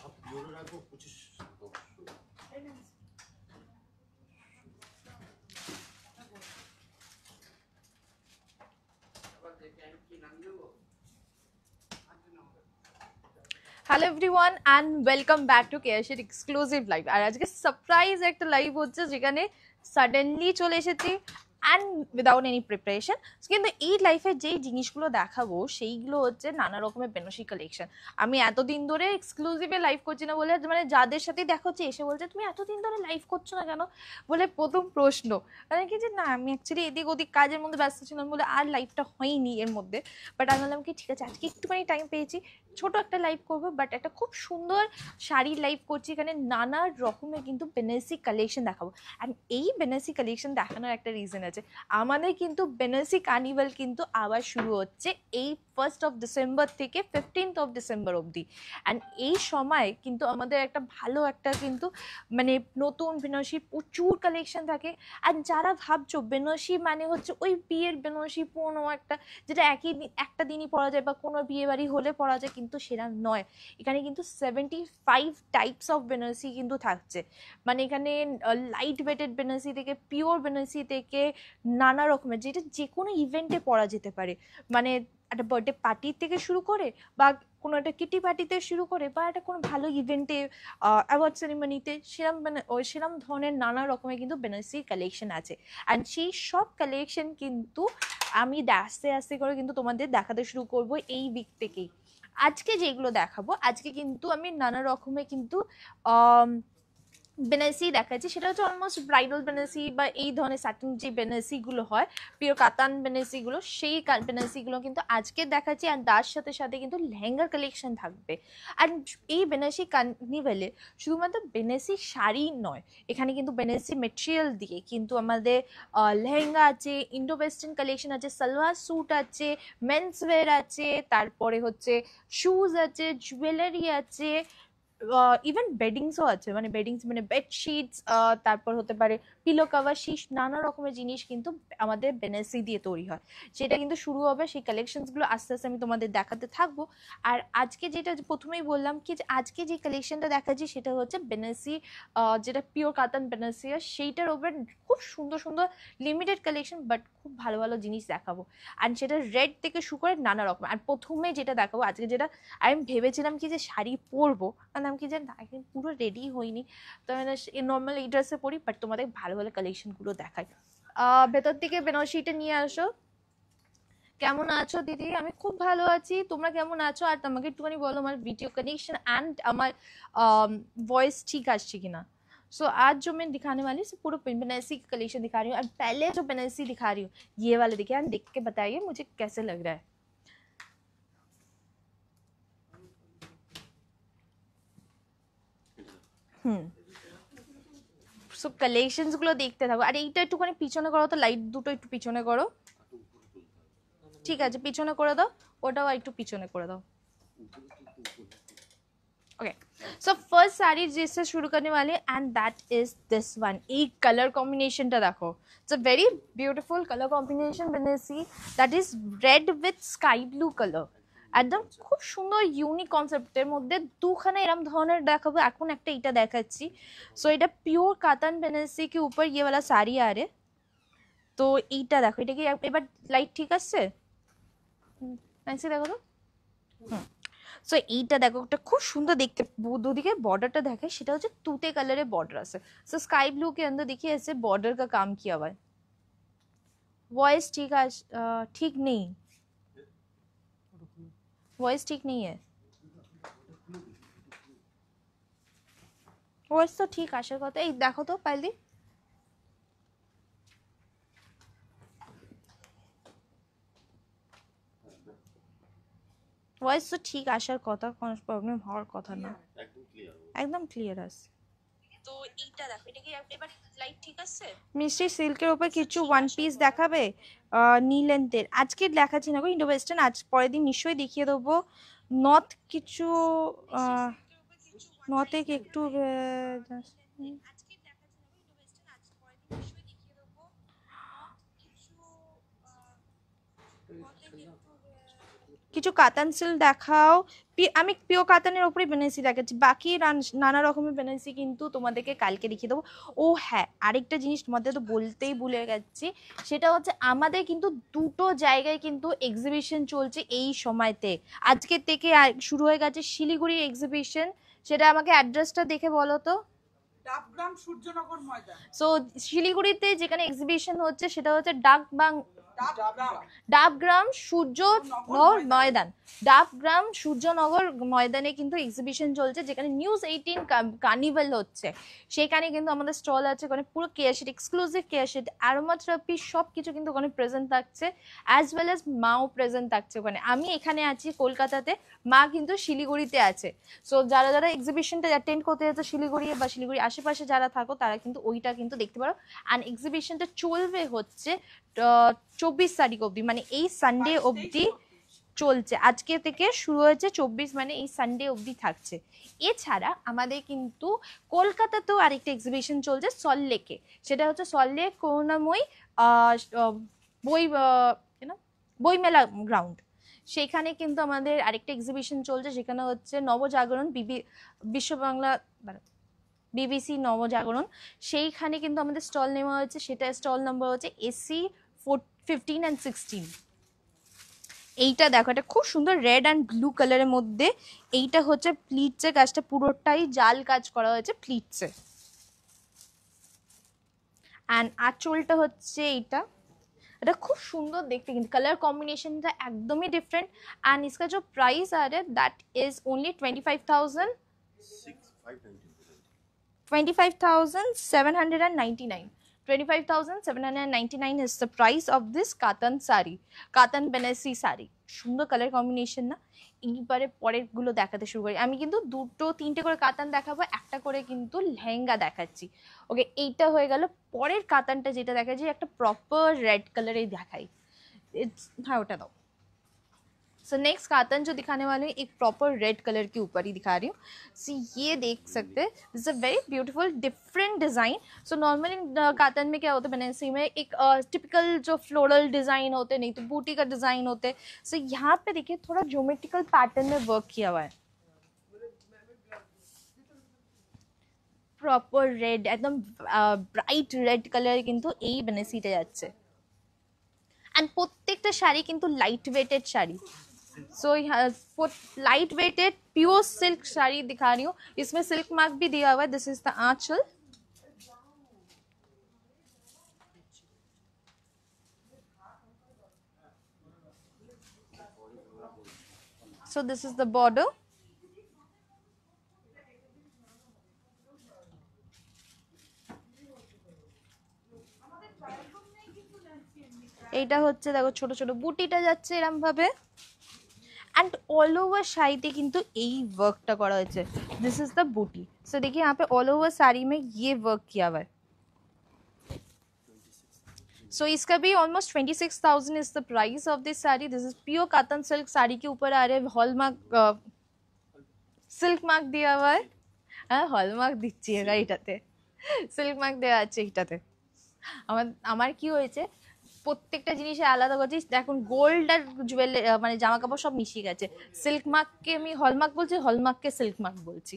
সব পিওরে রাখবো 25। Hello everyone and welcome back to কেয়ারশেড এক্সক্লুসিভ লাইভ। আর আজকে সারপ্রাইজ একটা লাইভ হচ্ছে যেখানে সাডেনলি চলে এসেছি অ্যান্ড উইদাউট এনি প্রিপারেশন। কিন্তু এই লাইফে যেই জিনিসগুলো দেখাবো সেইগুলো হচ্ছে নানা রকমের বেনারসি কালেকশন। আমি এতদিন ধরে এক্সক্লুসিভে লাইভ করছি না বলে, মানে যাদের সাথেই দেখা হচ্ছে এসে বলছে তুমি এতদিন ধরে লাইভ করছো না কেন বলে প্রথম প্রশ্ন। মানে কি যে না আমি অ্যাকচুয়ালি এদিক ওদিক কাজের মধ্যে ব্যস্ত ছিলাম বলে আর লাইভটা হয়নি এর মধ্যে। বাট আমি বললাম কি ঠিক আছে আজকে একটুখানি টাইম পেয়েছি, ছোট একটা লাইভ করবো। বাট একটা খুব সুন্দর শাড়ির লাইভ করছি, এখানে নানা রকমের কিন্তু বেনারসি কালেকশন দেখাবো। অ্যান্ড এই বেনারসি কালেকশন দেখানোর একটা রিজন আছে, আমাদের কিন্তু বেনারসি কার্নিভাল কিন্তু আবার শুরু হচ্ছে এই 1st of December থেকে 15th of December অবধি। অ্যান্ড এই সময় কিন্তু আমাদের একটা ভালো একটা কিন্তু মানে নতুন বেনারসি প্রচুর কালেকশন থাকে। আর যারা ভাবছো বেনারসি মানে হচ্ছে ওই বিয়ের বেনারসি পুরনো একটা, যেটা একটা দিনই পরা যায় বা কোনো বিয়ে বাড়ি হলে পরা যায়, কিন্তু সেটা নয়। এখানে কিন্তু 75 টাইপস অফ বেনারসি কিন্তু থাকছে। মানে এখানে লাইট ওয়েটেড বেনারসি থেকে পিওর বেনারসি থেকে নানা রকমের, যেটা যে কোনো ইভেন্টে পরা যেতে পারে। মানে একটা বার্থডে পার্টির থেকে শুরু করে বা কোনো একটা কিটি পার্টিতে শুরু করে বা একটা কোনো ভালো ইভেন্টে অ্যাওয়ার্ড সেরিমনিতে সেরম মানে ওই সেরম ধরনের নানা রকমের কিন্তু বেনারসি কালেকশন আছে। অ্যান্ড সেই সব কালেকশন কিন্তু আমি আস্তে আস্তে করে কিন্তু তোমাদের দেখাতে শুরু করব এই উইক থেকেই। আজকে যেগুলো দেখাবো, আজকে কিন্তু আমি নানা রকমের কিন্তু বেনারসি দেখাচ্ছি, সেটা হচ্ছে অলমোস্ট ব্রাইডাল বেনারসি বা এই ধরনের স্যাটিন যে বেনারসিগুলো হয়, পিওর কাতান বেনারসিগুলো, সেই বেনারসিগুলো কিন্তু আজকে দেখাচ্ছি। আর তার সাথে সাথে কিন্তু লেহেঙ্গার কালেকশন থাকবে। আর এই বেনারসি কার্নিভালে শুধুমাত্র বেনারসি শাড়ি নয়, এখানে কিন্তু বেনারসি মেটেরিয়াল দিয়ে কিন্তু আমাদের লেহেঙ্গা আছে, ইন্ডো ওয়েস্টার্ন কালেকশন আছে, সালোয়ার স্যুট আছে, মেন্স ওয়্যার আছে, তারপরে হচ্ছে শুজ আছে, জুয়েলারি আছে, ইভেন বেডিংসও আছে। মানে বেডিংস মানে বেডশিটস, তারপর হতে পারে পিলো কাভার, শীষ, নানা রকমের জিনিস কিন্তু আমাদের বেনারসি দিয়ে তৈরি হয়। সেটা কিন্তু শুরু হবে, সেই কালেকশনসগুলো আস্তে আস্তে আমি তোমাদের দেখাতে থাকবো। আর আজকে যেটা প্রথমেই বললাম কি যে আজকে যে কালেকশনটা দেখাচ্ছি সেটা হচ্ছে বেনারসি, যেটা পিওর কাতান বেনারসি, সেইটার ওপর খুব সুন্দর সুন্দর লিমিটেড কালেকশন, বাট খুব ভালো ভালো জিনিস দেখাবো। আর সেটা রেড থেকে শুরু করে নানা রকম। আর প্রথমে যেটা দেখাবো আজকে, যেটা আমি ভেবেছিলাম কি যে শাড়ি পরবো, আর আমি কি যে না এখন পুরো রেডি হইনি, তো নর্মাল এই ড্রেসে পরি, বাট তোমাদের ভালো ভালো কালেকশনগুলো দেখাই। ভেতর থেকে বেনারসিটা নিয়ে আসো। কেমন আছো দিদি? আমি খুব ভালো আছি, তোমরা কেমন আছো? আর তোমাকে একটুখানি বলো আমার ভিডিও কানেक्शन एंड আমার वॉइस ठीक আসছে কিনা। सो आज जो मैं दिखाने वाली हूँ पूरा बेनारसी का कलेक्शन दिखा रही हूँ। और पहले जो बेनारसी दिखा रही हूँ ये वाले देखिए, आप देख के बताइए मुझे कैसे लग रहा है। সো কালেকশনস গুলো দেখতে থাকো। আর এইটা একটুখানি পিছনে করো তো, লাইট দুটো একটু পিছনে করো। ঠিক আছে পিছনে করে দাও, ওটাও একটু পিছনে করে দাও। ओके सो फर्स्ट साड़ी जिससे शुरू करने वाले and that is this one. এই কালার কম্বিনেশনটা দেখো, it's a very beautiful colour combination Banarasi that is red with sky blue colour. একদম খুব সুন্দর ইউনিক কনসেপ্টের মধ্যে দুখানা এরকম ধরনের দেখাবো। এখন একটা এটা দেখাচ্ছি। সো এটা পিওর কাতান বেনারসি के ऊपर ये वाला साड़ी आ रहे। তো এইটা দেখো, এটা কি এবার লাইট ঠিক আছে? নাইসি দেখো তো। সো এইটা দেখো, একটা খুব সুন্দর দেখতে, দুদিকে बॉर्डरটা দেখায়, সেটা হচ্ছে তুতে কালারের बॉर्डर আছে। सो स्काई ब्लू के अंदर देखिए ऐसे बॉर्डर का काम किया हुआ है। वॉइस ठीक है? ठीक नहीं, वॉइस ठीक नहीं है। वॉइस तो ठीक आसार কথা। এই দেখো তো পাইলি, वॉइस तो ठीक आसार কথা, কোনো প্রবলেম হওয়ার কথা না, একদম ক্লিয়ার আছে। তো এইটা দেখো, এটা কি এবার লাইট ঠিক আছে? মিষ্টি সিল্কের উপর কিছু ওয়ান পিস দেখাবে নি লেন্থের। আজকে দেখাচ্ছি না গো ইন্ডো ওয়েস্টার্ন, আজ পরের দিন নিশ্চয়ই দেখিয়ে দেবো। নর্থ কিছু নতে একটু কিছু কাতান সিল্ক দেখাও। আমি পিও কাতানের ওপরে বেনারসি দেখাচ্ছি, বাকি নানা রকমের বেনারসি কিন্তু তোমাদেরকে কালকে দেখিয়ে দেবো। ও হ্যাঁ, আরেকটা জিনিস তোমাদের তো বলতেই ভুলে গেছি, সেটা হচ্ছে আমাদের কিন্তু দুটো জায়গায় কিন্তু এক্সিবিশন চলছে এই সময়তে। আজকে থেকে শুরু হয়ে গেছে শিলিগুড়ি এক্সিবিশন। সেটা আমাকে অ্যাড্রেসটা দেখে বলো তো। ডাবগ্রাম সূর্যনগর ময়দান। সো শিলিগুড়িতে যেখানে এক্সিবিশন হচ্ছে সেটা হচ্ছে ডাবগ্রাম সূর্যনগর ময়দান। ডাবগ্রাম সূর্যনগর ময়দানে কিন্তু এক্সিবিশন চলছে, যেখানে নিউজ 18 কার্নিভাল হচ্ছে। সেখানে কিন্তু আমাদের স্টল আছে, ওখানে পুরো কেয়ারশেড, এক্সক্লুসিভ কেয়ারশেড, অ্যারোমাথেরাপি সব কিছু কিন্তু ওখানে প্রেজেন্ট থাকছে, অ্যাজ ওয়েল অ্যাজ মাও প্রেজেন্ট থাকছে ওখানে। আমি এখানে আছি কলকাতাতে, মা কিন্তু শিলিগুড়িতে আছে। সো যারা যারা এক্সিবিশনটা অ্যাটেন্ড করতে যাচ্ছে শিলিগুড়ি বা শিলিগুড়ি আশেপাশে যারা থাকো, তারা কিন্তু ওইটা কিন্তু দেখতে পারো। অ্যান্ড এক্সিবিশনটা চলবে হচ্ছে 24 তারিখ অবধি, মানে এই সানডে অবধি চলছে। আজকে থেকে শুরু হয়েছে 24, মানে এই সানডে অবধি থাকছে। এছাড়া আমাদের কিন্তু কলকাতাতেও আরেকটা এক্সিবিশন চলছে সল্টলেকে। সেটা হচ্ছে সল্টলেক করুণাময়ী বইমেলা গ্রাউন্ড। সেখানে কিন্তু আমাদের আরেকটা এক্সিবিশন চলছে, সেখানে হচ্ছে নবজাগরণ বিশ্ব বাংলা বিবিসি নবজাগরণ। সেইখানে কিন্তু আমাদের স্টল নেওয়া হয়েছে, সেটা স্টল নাম্বার হচ্ছে AC 15 and 16। এইটা দেখো, এটা খুব সুন্দর রেড অ্যান্ড ব্লু কালারের মধ্যে। এইটা হচ্ছে প্লিটসের কাজটা, পুরোটাই জাল কাজ করা হয়েছে প্লিটসে। অ্যান্ড আঁচলটা হচ্ছে এইটা, এটা খুব সুন্দর দেখতে, কিন্তু কালার কম্বিনেশনটা একদমই ডিফারেন্ট। অ্যান্ড इसका जो प्राइस आ रहा है that is only 25,799। 25,799 is the price of this কাতান শাড়ি, কাতান বেনারসি শাড়ি। সুন্দর কালার কম্বিনেশন না? এইবারে পরের গুলো দেখাতে শুরু করি। আমি কিন্তু দুটো তিনটে করে কাতান দেখাবো, একটা করে কিন্তু লেহেঙ্গা দেখাচ্ছি। ওকে, এইটা হয়ে গেল। পরের কাতানটা যেটা দেখাচ্ছি একটা প্রপার রেড কালারে দেখাই। হ্যাঁ, ওটা দাও। सो नेक्स्ट कातन जो दिखाने वाले हैं एक प्रॉपर रेड कलर के ऊपर ही दिखा रही हूँ। सो ये देख सकते हैं, this a very beautiful different design. So normally katan में क्या होता है, बनारसी में एक टिपिकल जो फ्लोरल डिज़ाइन होते हैं, नहीं तो बूटी का डिज़ाइन होते हैं। सो यहाँ पे देखिए थोड़ा ज्योमेट्रिकल पैटर्न में वर्क किया हुआ है, প্রপার রেড, একদম ব্রাইট রেড কালার কিন্তু এই বেনারসিটা যাচ্ছে। অ্যান্ড প্রত্যেকটা শাড়ি কিন্তু light weighted sari. So light weighted pure silk sari दिखा रही हूँ, इसमें सिल्क मार्क भी दिया हुआ है। This is the aanchal. So this is the border. এইটা হচ্ছে দেখো ছোট ছোট বুটিটা যাচ্ছে এরকম ভাবে। एंड ऑल ओवर शाড়িতে কিন্তু এই वर्कটা করা হয়েছে। दिस इज द बूटी। सो देखिए यहाँ पे ऑल ओवर साड़ी में ये वर्क किया हुआ है। सो इसका भी almost 26,000 is the price of this sari. This is pure katan silk. Sari के ऊपर आ रहे हॉलमार्क सिल्क मार्क दिया हुआ है। हाँ, हॉलमार्क দিচ্ছি এটাতে, সিল্ক মার্ক দেওয়া আছে এটাতে। আমার কি হয়েছে, প্রত্যেকটা জিনিসে আলাদা করছিস। এখন গোল্ড আর জুয়েলারি মানে জামা কাপড় সব মিশিয়ে গেছে। সিল্ক মার্ককে আমি হলমার্ক বলছি, হলমার্ককে সিল্ক মার্ক বলছি।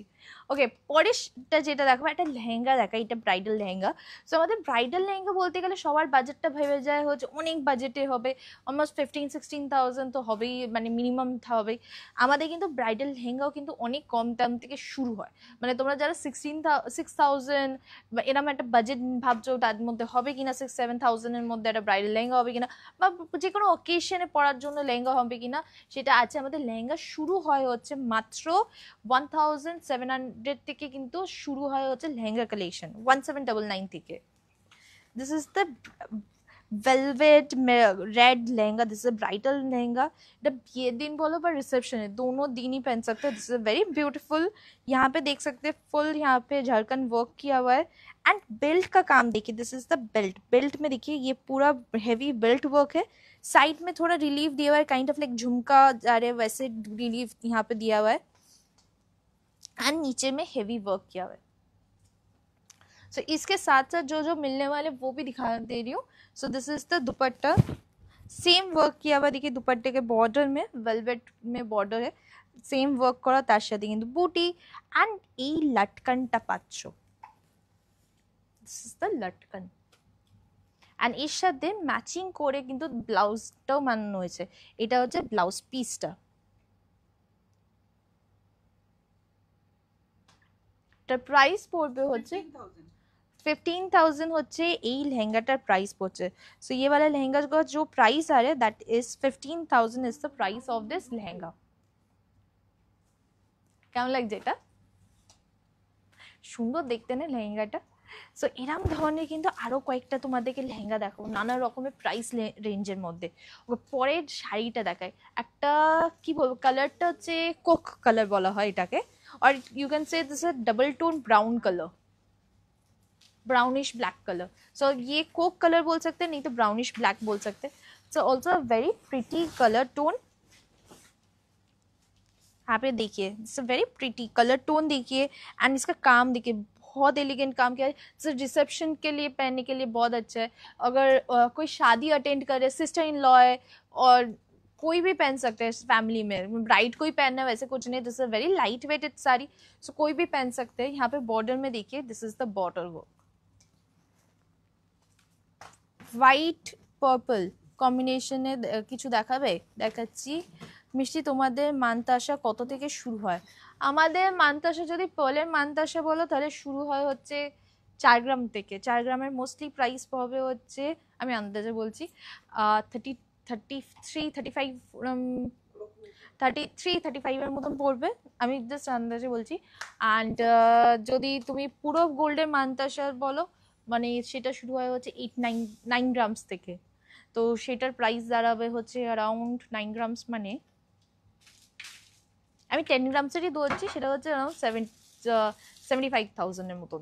ওকে, পরেরটা যেটা দেখো একটা লেহেঙ্গা দেখা, এটা ব্রাইডাল লেহেঙ্গা। সো আমাদের ব্রাইডাল লেহেঙ্গা বলতে গেলে সবার বাজেটটা ভেবে যায় হচ্ছে অনেক বাজেটে হবে, অলমোস্ট 15-16,000 তো হবেই, মানে মিনিমাম হবেই। আমাদের কিন্তু ব্রাইডাল লেহেঙ্গাও কিন্তু অনেক কম দাম থেকে শুরু হয়। মানে তোমরা যারা 6,000 বা এরকম একটা বাজেট ভাবছো তার মধ্যে হবে কিনা 6-7,000 এর মধ্যে একটা ব্রাইডাল লেহেঙ্গা হবে কিনা, বা যে কোনো অকেশনে পরার জন্য লেহেঙ্গা হবে কিনা সেটা আছে। আমাদের লেহেঙ্গা শুরু হয় হচ্ছে মাত্র 1,700 থেকে কিন্তু শুরু হয় হচ্ছে লেহেঙ্গা কালেকশন, 1,799 থেকে। This is the velvet red lehenga. This is bridal lehenga. ये दिन बोलो पर रिसेप्शन है, दोनों दिन ही पहन सकते हो। This is very beautiful. यहाँ पे देख सकते हैं फुल यहाँ पे झरकन वर्क किया हुआ है। एंड बेल्ट का काम देखिए, this is the belt. Belt में देखिए ये पूरा हेवी बेल्ट वर्क है। साइड में थोड़ा रिलीफ दिया हुआ है, काइंड ऑफ लाइक झुमका जा रहे वैसे रिलीफ यहाँ पे दिया हुआ है। एंड नीचे में हेवी वर्क किया हुआ है। सो इसके साथ साथ जो जो मिलने वाले वो भी दिखा दे रही हूँ। सो this is the dupatta, same work किया हुआ, देखिए दुपट्टे के बॉर्डर में वेलवेट में बॉर्डर है, সেম ওয়ার্ক করা, তার সাথে কিন্তু বুটি অ্যান্ড এই লটকনটা পাচ্ছ, দিস ইজ দ্য লটকন। অ্যান্ড এর সাথে ম্যাচিং করে কিন্তু ব্লাউজটাও বানানো হয়েছে, এটা হচ্ছে ব্লাউজ পিসটা। এটার প্রাইস পড়বে হচ্ছে 15,000 হচ্ছে এই লেহেঙ্গাটার প্রাইস পড়ছে। সো ये वाला लहंगा का जो प्राइस आ रहा है that is 15,000 is the price of this lehenga. কেমন লাগছে এটা? সুন্দর দেখতে না লেহেঙ্গাটা? সো এরকম ধরনের কিন্তু আরো কয়েকটা তোমাদেরকে লেহেঙ্গা দেখাবো নানা রকমের প্রাইস রেঞ্জের মধ্যে। পরের শাড়িটা দেখায়, একটা কি বলবো, কালারটা হচ্ছে কোক কালার বলা হয় এটাকে, और you can say this is double tone brown colour, brownish black colour. So ये कोक कलर बोल सकते हैं, नहीं तो ब्राउनिश ब्लैक बोल सकते हैं। So also very pretty colour tone, यहाँ पे देखिए it's a very pretty colour tone देखिए, एंड इसका काम देखिए बहुत एलिगेंट काम किया है। सिर्फ रिसेप्शन के लिए पहनने के लिए बहुत अच्छा है, अगर कोई शादी अटेंड करे, सिस्टर इन लॉ है, और कोई भी पहन सकते हैं फैमिली में, ब्राइड को ही पहनना है वैसे कुछ नहीं, this is very light weight it sari, so कोई भी पहन सकते हैं। यहाँ पे बॉर्डर में देखिए this is the border work, white purple কম্বিনেশনে কিছু দেখাবে, দেখাচ্ছি। মিষ্টি তোমাদের মানতাসা কত থেকে শুরু হয়? আমাদের মানতাসা যদি পার্লের মানতাসা বলো তাহলে শুরু হয় হচ্ছে 4 গ্রাম থেকে। 4 গ্রামের মোস্টলি প্রাইস পাবে হচ্ছে, আমি আন্দাজে বলছি 33-35 এর মতন পড়বে, আমি জাস্ট আন্দাজে বলছি। অ্যান্ড যদি তুমি পুরো গোল্ডের মানতাসা বলো মানে সেটা শুরু হয় হচ্ছে 8-9 গ্রামস থেকে, তো সেটার প্রাইস দাঁড়াবে হচ্ছে অ্যারাউন্ড 9 গ্রামস, মানে আমি 10 গ্রামসেরই ধরছি, সেটা হচ্ছে অ্যারাউন্ড 75,000 এর মতন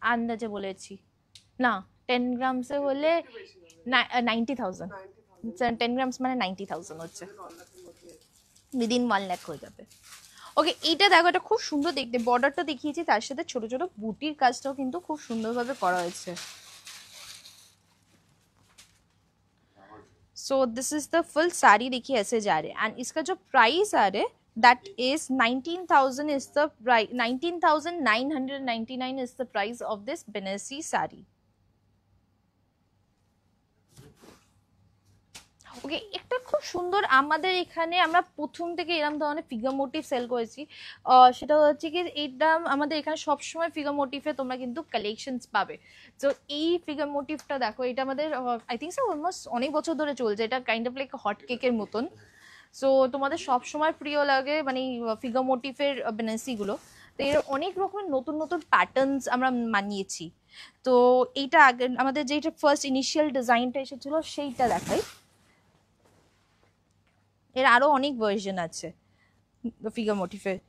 আন্দাজে বলেছি। না 10 গ্রামসে হলে 90,000, 10 গ্রামস মানে 90,000 হচ্ছে, উইদিন 1 লাখ হয়ে যাবে। ওকে, এইটা দেখো, এটা খুব সুন্দর দেখতে, বর্ডারটা দেখিয়েছি, তার সাথে ছোট ছোট বুটির কাজটাও কিন্তু খুব সুন্দরভাবে করা হয়েছে। सो this is the full sari, देखिए ऐसे जा रहे हैं, एंड इसका जो प्राइस आ रहा है that is 19,000 is the price, 19,999 is the price of this Banarasi sari. Okay, একটা খুব সুন্দর, আমাদের এখানে আমরা প্রথম থেকে এরকম ধরনের ফিগার মোটিভ সেল করেছি, সেটা হচ্ছে কি এইটা আমাদের এখানে সবসময় ফিগার মোটিভে তোমরা কিন্তু কালেকশনস পাবে। তো এই ফিগার মোটিভটা দেখো, এটা আমাদের আই থিঙ্ক সো অলমোস্ট অনেক বছর ধরে চলছে, এটা কাইন্ড অফ লাইক হট কেকের মতন। সো তোমাদের সবসময় প্রিয় লাগে মানে ফিগার মোটিভের বেনারসিগুলো, তো এর অনেক রকমের নতুন নতুন প্যাটার্নস আমরা মানিয়েছি। তো এইটা আগে আমাদের যেটা ফার্স্ট ইনিশিয়াল ডিজাইনটা এসেছিলো সেইটা দেখাই, এর আরো অনেক ভার্জন আছে फिगर मोटिव है।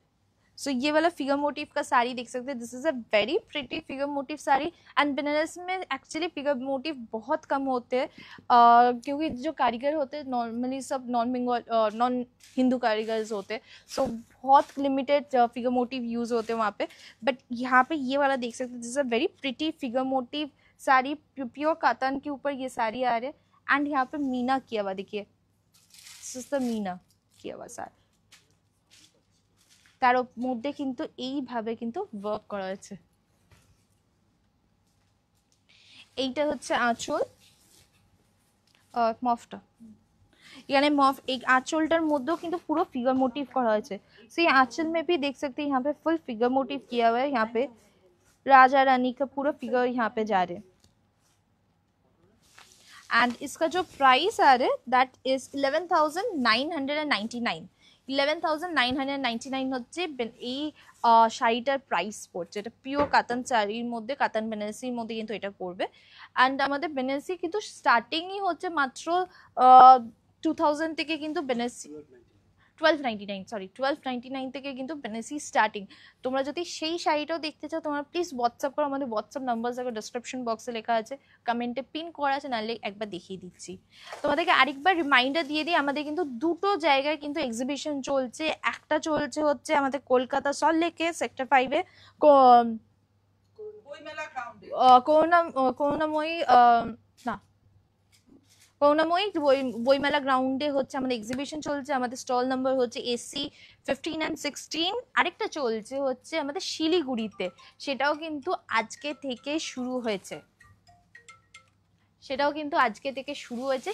सो ये वाला फिगर मोटिव का साड़ी देख सकते हैं, this is a very pretty figure motif sari, and Banaras में एक्चुअली फिगर मोटिव बहुत कम होते हैं, क्योंकि जो कारीगर होते हैं नॉर्मली सब नॉन हिंदू कारीगर्स होते हैं, सो बहुत लिमिटेड फिगर मोटिव यूज़ होते हैं वहाँ पे। बट यहाँ पे ये वाला देख सकते हैं, this is a very pretty figure motif sari, pure katan के ऊपर ये साड़ी आ रही है, एंड यहाँ पे मीना किया हुआ देखिए, मीना किया हुआ साड़ी, তার মধ্যে কিন্তু এইভাবে কিন্তু ওয়ার্ক করা হয়েছে। এইটা হচ্ছে আঁচল, মফটা यानी मॉफ, एक आंचलটার মধ্যেও কিন্তু পুরো फिगर मोटिव করা হয়েছে। सो ये आंचल में भी देख सकते हैं, यहाँ पे फुल फिगर मोटिव किया हुआ है, यहाँ पे राजा रानी का पूरा फिगर यहाँ पे जा रहे हैं। एंड इसका जो प्राइस आ रहा है दैट इज 11,999, 11,999 হচ্ছে এই শাড়িটার প্রাইস পড়ছে। এটা পিওর কাতান শাড়ির মধ্যে, কাতান বেনারসির মধ্যে কিন্তু এটা পড়বে। অ্যান্ড আমাদের বেনারসি কিন্তু স্টার্টিংই হচ্ছে মাত্র 2000 থেকে, কিন্তু বেনারসি 1299, সরি 1299 থেকে কিন্তু বেনারসি স্টার্টিং। তোমরা যদি সেই শাড়িটাও দেখতে চাও তোমরা প্লিজ হোয়াটসঅ্যাপ করো, আমাদের হোয়াটসঅ্যাপ নাম্বার দেখো ডেসক্রিপশন বক্সে লেখা আছে, কমেন্টে পিন করা আছে, নাহলে একবার দেখিয়ে দিচ্ছি তোমাদেরকে। আরেকবার রিমাইন্ডার দিয়ে দিই, আমাদের কিন্তু দুটো জায়গায় কিন্তু এক্সিবিশন চলছে। একটা চলছে হচ্ছে আমাদের কলকাতা সল্টলেকে সেক্টর 5-এ বইমেলা গ্রাউন্ডে। করুণাময়ী না করুণাময়ী বইমেলা গ্রাউন্ডে হচ্ছে আমাদের এক্সিবিশন চলছে। আমাদের স্টল নাম্বার হচ্ছে AC 15 and 16। আরেকটা চলছে হচ্ছে আমাদের শিলিগুড়িতে, সেটাও কিন্তু আজকে থেকে শুরু হয়েছে।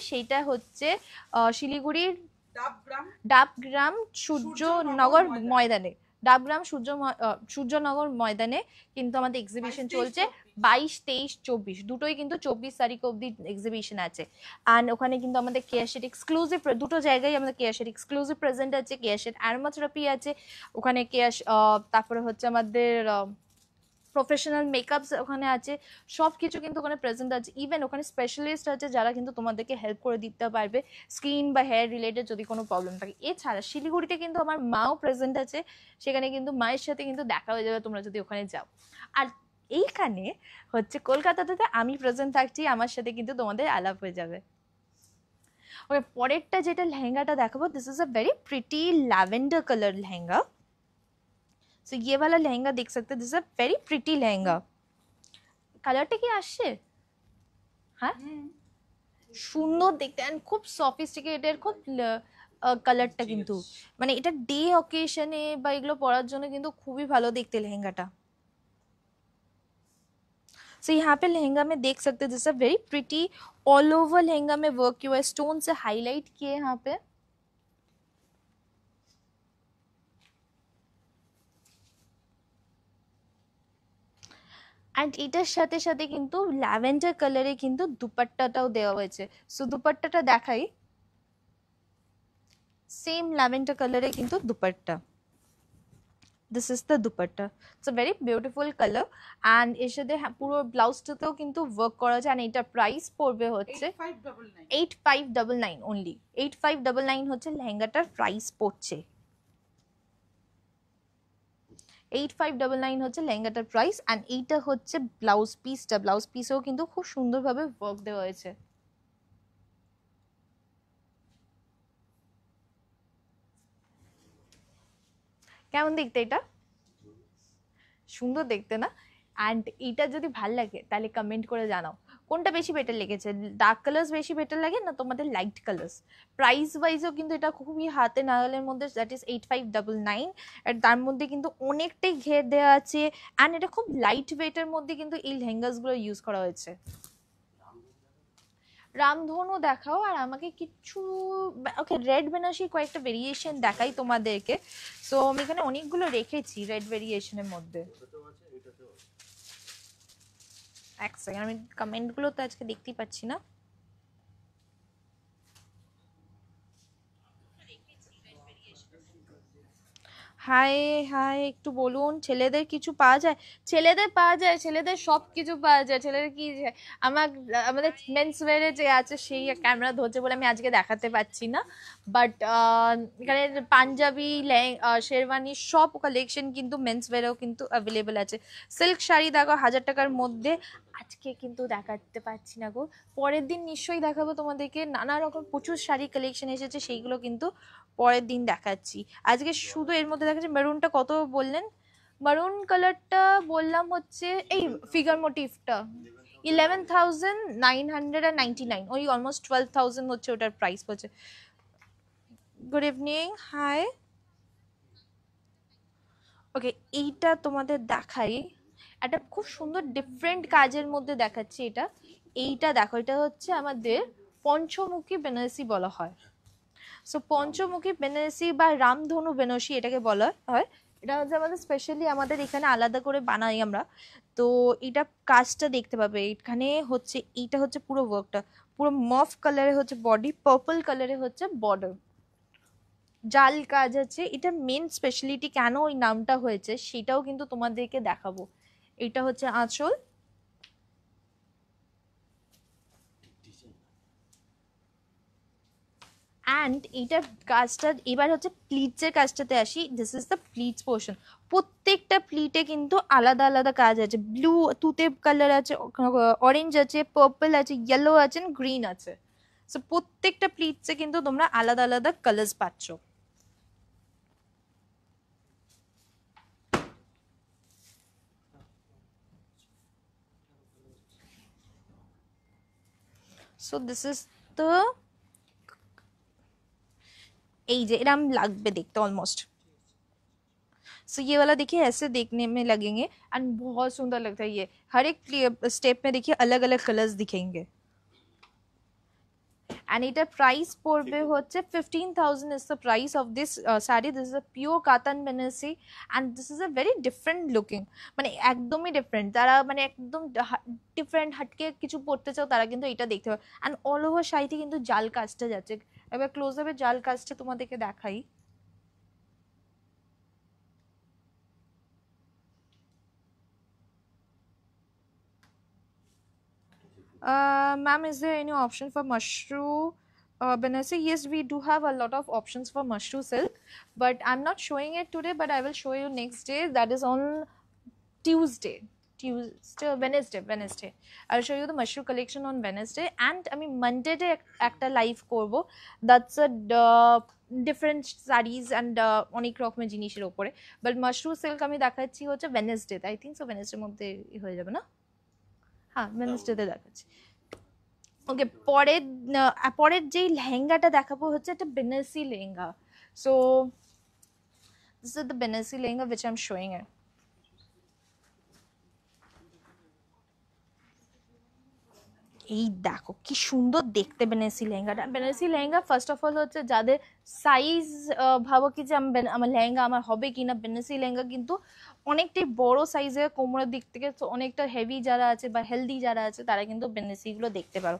সেইটা হচ্ছে শিলিগুড়ির ডাবগ্রাম সূর্যনগর ময়দানে। সূর্যনগর ময়দানে কিন্তু আমাদের এক্সিবিশন চলছে 22, 23, 24 দুটোই কিন্তু 24 তারিখ অবধি এক্সিবিশন আছে। আর ওখানে কিন্তু আমাদের কেয়াশেড এক্সক্লুসিভ, দুটো জায়গায় আমাদের কেয়াশেড এক্সক্লুসিভ প্রেজেন্ট আছে, কেয়াশেড অ্যারোমাথেরাপি আছে ওখানে, তারপরে হচ্ছে আমাদের প্রফেশনাল মেকআপস ওখানে আছে, সব কিছু কিন্তু ওখানে প্রেজেন্ট আছে। ইভেন ওখানে স্পেশালিস্ট আছে যারা কিন্তু তোমাদেরকে হেল্প করে দিতে পারবে স্কিন বা হেয়ার রিলেটেড যদি কোনো প্রবলেম থাকে। এছাড়া শিলিগুড়িতে কিন্তু আমার মাও প্রেজেন্ট আছে, সেখানে কিন্তু মায়ের সাথে কিন্তু দেখা হয়ে যাবে তোমরা যদি ওখানে যাও। আর এইখানে হচ্ছে কলকাতাতে আমি প্রেজেন্ট থাকছি, আমার সাথে কিন্তু তোমাদের আলাপ হয়ে যাবে। ওকে, পরেরটা যেটা লেহেঙ্গাটা দেখাবো, this is a very pretty lavender colour lehenga. So ये वाला लहंगा देख सकते हैं, this is a very pretty lehenga. কালারটা কি আসছে? হ্যাঁ, সুন্দর দেখতে এন্ড খুব সফিস্টিকেটেড, খুব কালারটা কিন্তু মানে এটা ডে অকেশনে বা এগুলো পরার জন্য কিন্তু খুবই ভালো দেখতে লেহেঙ্গাটা। सो यहाँ पे लहंगा में देख सकते हैं, this is a very pretty all over lehenga में वर्क किया हुआ है, स्टोन से हाईलाइट किए यहाँ पे। অ্যান্ড এটার সাথে সাথে কিন্তু ল্যাভেন্ডার কালারে কিন্তু দুপাট্টাটাও দেওয়া হয়েছে। সো দুপাট্টাটা দেখাই, সেম ল্যাভেন্ডার কালারে কিন্তু dupatta. This is the dupatta, it's a very beautiful colour. And এর সাথে পুরো ব্লাউজটাতেও কিন্তু ওয়ার্ক করা আছে। অ্যান্ড এটার প্রাইস পড়বে হচ্ছে 8599 অনলি। 8599 হচ্ছে লেহেঙ্গাটার প্রাইস পড়ছে। 8599 হচ্ছে লেহেঙ্গাটার প্রাইস। অ্যান্ড এইটা হচ্ছে ব্লাউজ পিসটা, ব্লাউজ পিসেও কিন্তু খুব সুন্দরভাবে ওয়ার্ক দেওয়া হয়েছে। কেমন দেখতে এটা? সুন্দর দেখতে না? অ্যান্ড এইটা যদি ভাল লাগে তাহলে কমেন্ট করে জানাও কোনটা বেশি বেটার লেগেছে, ডার্ক কালার্স বেশি বেটার লাগে না তোমাদের লাইট কালার্স। প্রাইস ওয়াইজও কিন্তু এটা খুবই হাতে নাগালের মধ্যে, দ্যাট ইজ 8599। আর তার মধ্যে কিন্তু অনেকটাই ঘের দেওয়া আছে। অ্যান্ড এটা খুব লাইট ওয়েটের মধ্যে কিন্তু এই লেহেঙ্গাসগুলো ইউজ করা হয়েছে। রামধনু দেখাও। আর আমাকে কিছু ওকে রেড বেনারসির কয়েকটা ভেরিয়েশন দেখাই তোমাদেরকে। সো আমি এখানে অনেকগুলো রেখেছি রেড ভেরিয়েশনের মধ্যে। এক সেকেন্ড, আমি কমেন্টগুলো তো আজকে দেখতেই পাচ্ছি না। হাই হাই, একটু বলুন ছেলেদের কিছু পাওয়া যায়? ছেলেদের পাওয়া যায়, ছেলেদের সব কিছু পাওয়া যায়। ছেলেদের কি আমাদের মেন্স ওয়্যারে যে আছে সেই ক্যামেরা ধরছে বলে আমি আজকে দেখাতে পাচ্ছি না। বাট এখানে পাঞ্জাবি শেরওয়ানি সব কালেকশন কিন্তু মেন্স ওয়্যারেও কিন্তু অ্যাভেলেবেল আছে। সিল্ক শাড়ি দেখো 1000 টাকার মধ্যে, আজকে কিন্তু দেখাতে পাচ্ছি না গো, পরের দিন নিশ্চয়ই দেখাবো তোমাদেরকে। নানা রকম প্রচুর শাড়ি কালেকশন এসেছে, সেইগুলো কিন্তু পরের দিন দেখাচ্ছি। আজকে শুধু এর মধ্যে দেখাচ্ছি। মেরুনটা কত বললেন? মারুন কালারটা বললাম হচ্ছে এই ফিগার মোটিভটা 11,999, ওই অলমোস্ট 12,000 হচ্ছে ওটার প্রাইস হচ্ছে। Good evening, high. ওকে, এইটা তোমাদের দেখাই, একটা খুব সুন্দর ডিফারেন্ট কাজের মধ্যে দেখাচ্ছি এটা। এইটা দেখো, এটা হচ্ছে আমাদের পঞ্চমুখী বেনারসি বলা হয়। সো পঞ্চমুখী বেনারসি বা রামধনু বেনারসি এটাকে বলা হয়। এটা হচ্ছে আমাদের স্পেশালি আমাদের এখানে আলাদা করে বানাই আমরা। তো এটা কাজটা দেখতে পাবে, এখানে হচ্ছে এইটা হচ্ছে পুরো ওয়ার্কটা পুরো মফ কালারে হচ্ছে বডি, পার্পল কালারে হচ্ছে বর্ডার, জাল কাজ আছে। এটা মেন স্পেশালিটি কেন ওই নামটা হয়েছে সেটাও কিন্তু তোমাদেরকে দেখাবো। এটা হচ্ছে আঁচল, অ্যান্ড এইটার কাজটা এবার হচ্ছে প্লিটসের কাজটাতে আসি। This is the pleats portion. প্রত্যেকটা প্লিটে কিন্তু আলাদা আলাদা কাজ আছে। ব্লু তুতে কালার আছে, অরেঞ্জ আছে, পার্পল আছে, ইয়েলো আছে, গ্রিন আছে। সো প্রত্যেকটা প্লিটসে কিন্তু তোমরা আলাদা আলাদা কালার্স পাচ্ছ। সো দিস ইজ দ্য, এই যে এরম লাগবে देखते ऑलमोस्ट। सो ये वाला देखिए ऐसे देखने में लगेंगे एंड बहुत सुंदर लगता है ये। हर एक स्टेप में देखिए अलग अलग कलर्स दिखेंगे। and এটা প্রাইস পড়বে হচ্ছে 15,000 is the price of this saree. This is a pure cotton benaressi and this is a very different looking, মানে একদমই ডিফারেন্ট। যারা মানে একদম ডিফারেন্ট হাটকে কিছু পড়তে চাও তারা কিন্তু এটা দেখতে পাবে। অ্যান্ড অল ওভার শাড়িতে কিন্তু জাল কাজটা যাচ্ছে। এবার ক্লোজ আপে জাল কাজটা তোমাদেরকে দেখাই। Ma'am, is there any option for mushroom Banarsi? Yes, we do have a lot of options for mushroom silk, but I'm not showing it today, but I will show you next day. That is on Tuesday, Wednesday. I'll show you the mushroom collection on Wednesday, and I mean Monday day একটা live করবো। That's a different sarees and অনেক রকমের জিনিসের উপরে, but mushroom silk আমি দেখাচ্ছি হচ্ছে Wednesday. I think so Wednesday মধ্যে হয়ে যাবে না? হ্যাঁ, ওয়েডনেসডেতে দেখাচ্ছি। ওকে, পরের যেই লেহেঙ্গাটা দেখাবো হচ্ছে একটা Banarasi lehenga. So this is the Banarasi lehenga which I'm showing it. এই দেখো কি সুন্দর দেখতে বেনারসি লেহেঙ্গাটা। Banarasi lehenga first of all হচ্ছে যাদের সাইজ ভাবো কি যে আমার লেহেঙ্গা আমার হবে কিনা, বেনারসি লেহেঙ্গা কিন্তু অনেকটাই বড় সাইজের, কোমরের দিক থেকে অনেকটা হেভি যারা আছে বা হেলদি যারা আছে তারা কিন্তু বেনারসিগুলো দেখতে পারো।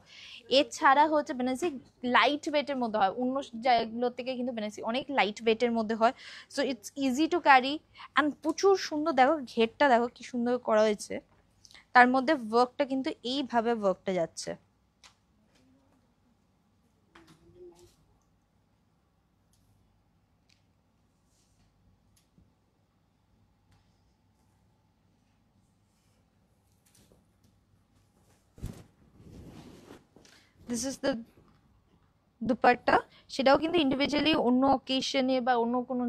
এছাড়া হচ্ছে বেনারসি লাইট ওয়েটের মধ্যে হয়, অন্য জায়গাগুলোর থেকে কিন্তু বেনারসি অনেক লাইট ওয়েটের মধ্যে হয়। So it's easy to carry and প্রচুর সুন্দর। দেখো ঘেরটা দেখো কি সুন্দর করা হয়েছে, তার মধ্যে ওয়ার্কটা কিন্তু এইভাবে ওয়ার্কটা যাচ্ছে। This is the dupatta. সেটাও কিন্তু ইন্ডিভিজুয়ালি অন্য অকেশনে বা অন্য কোনো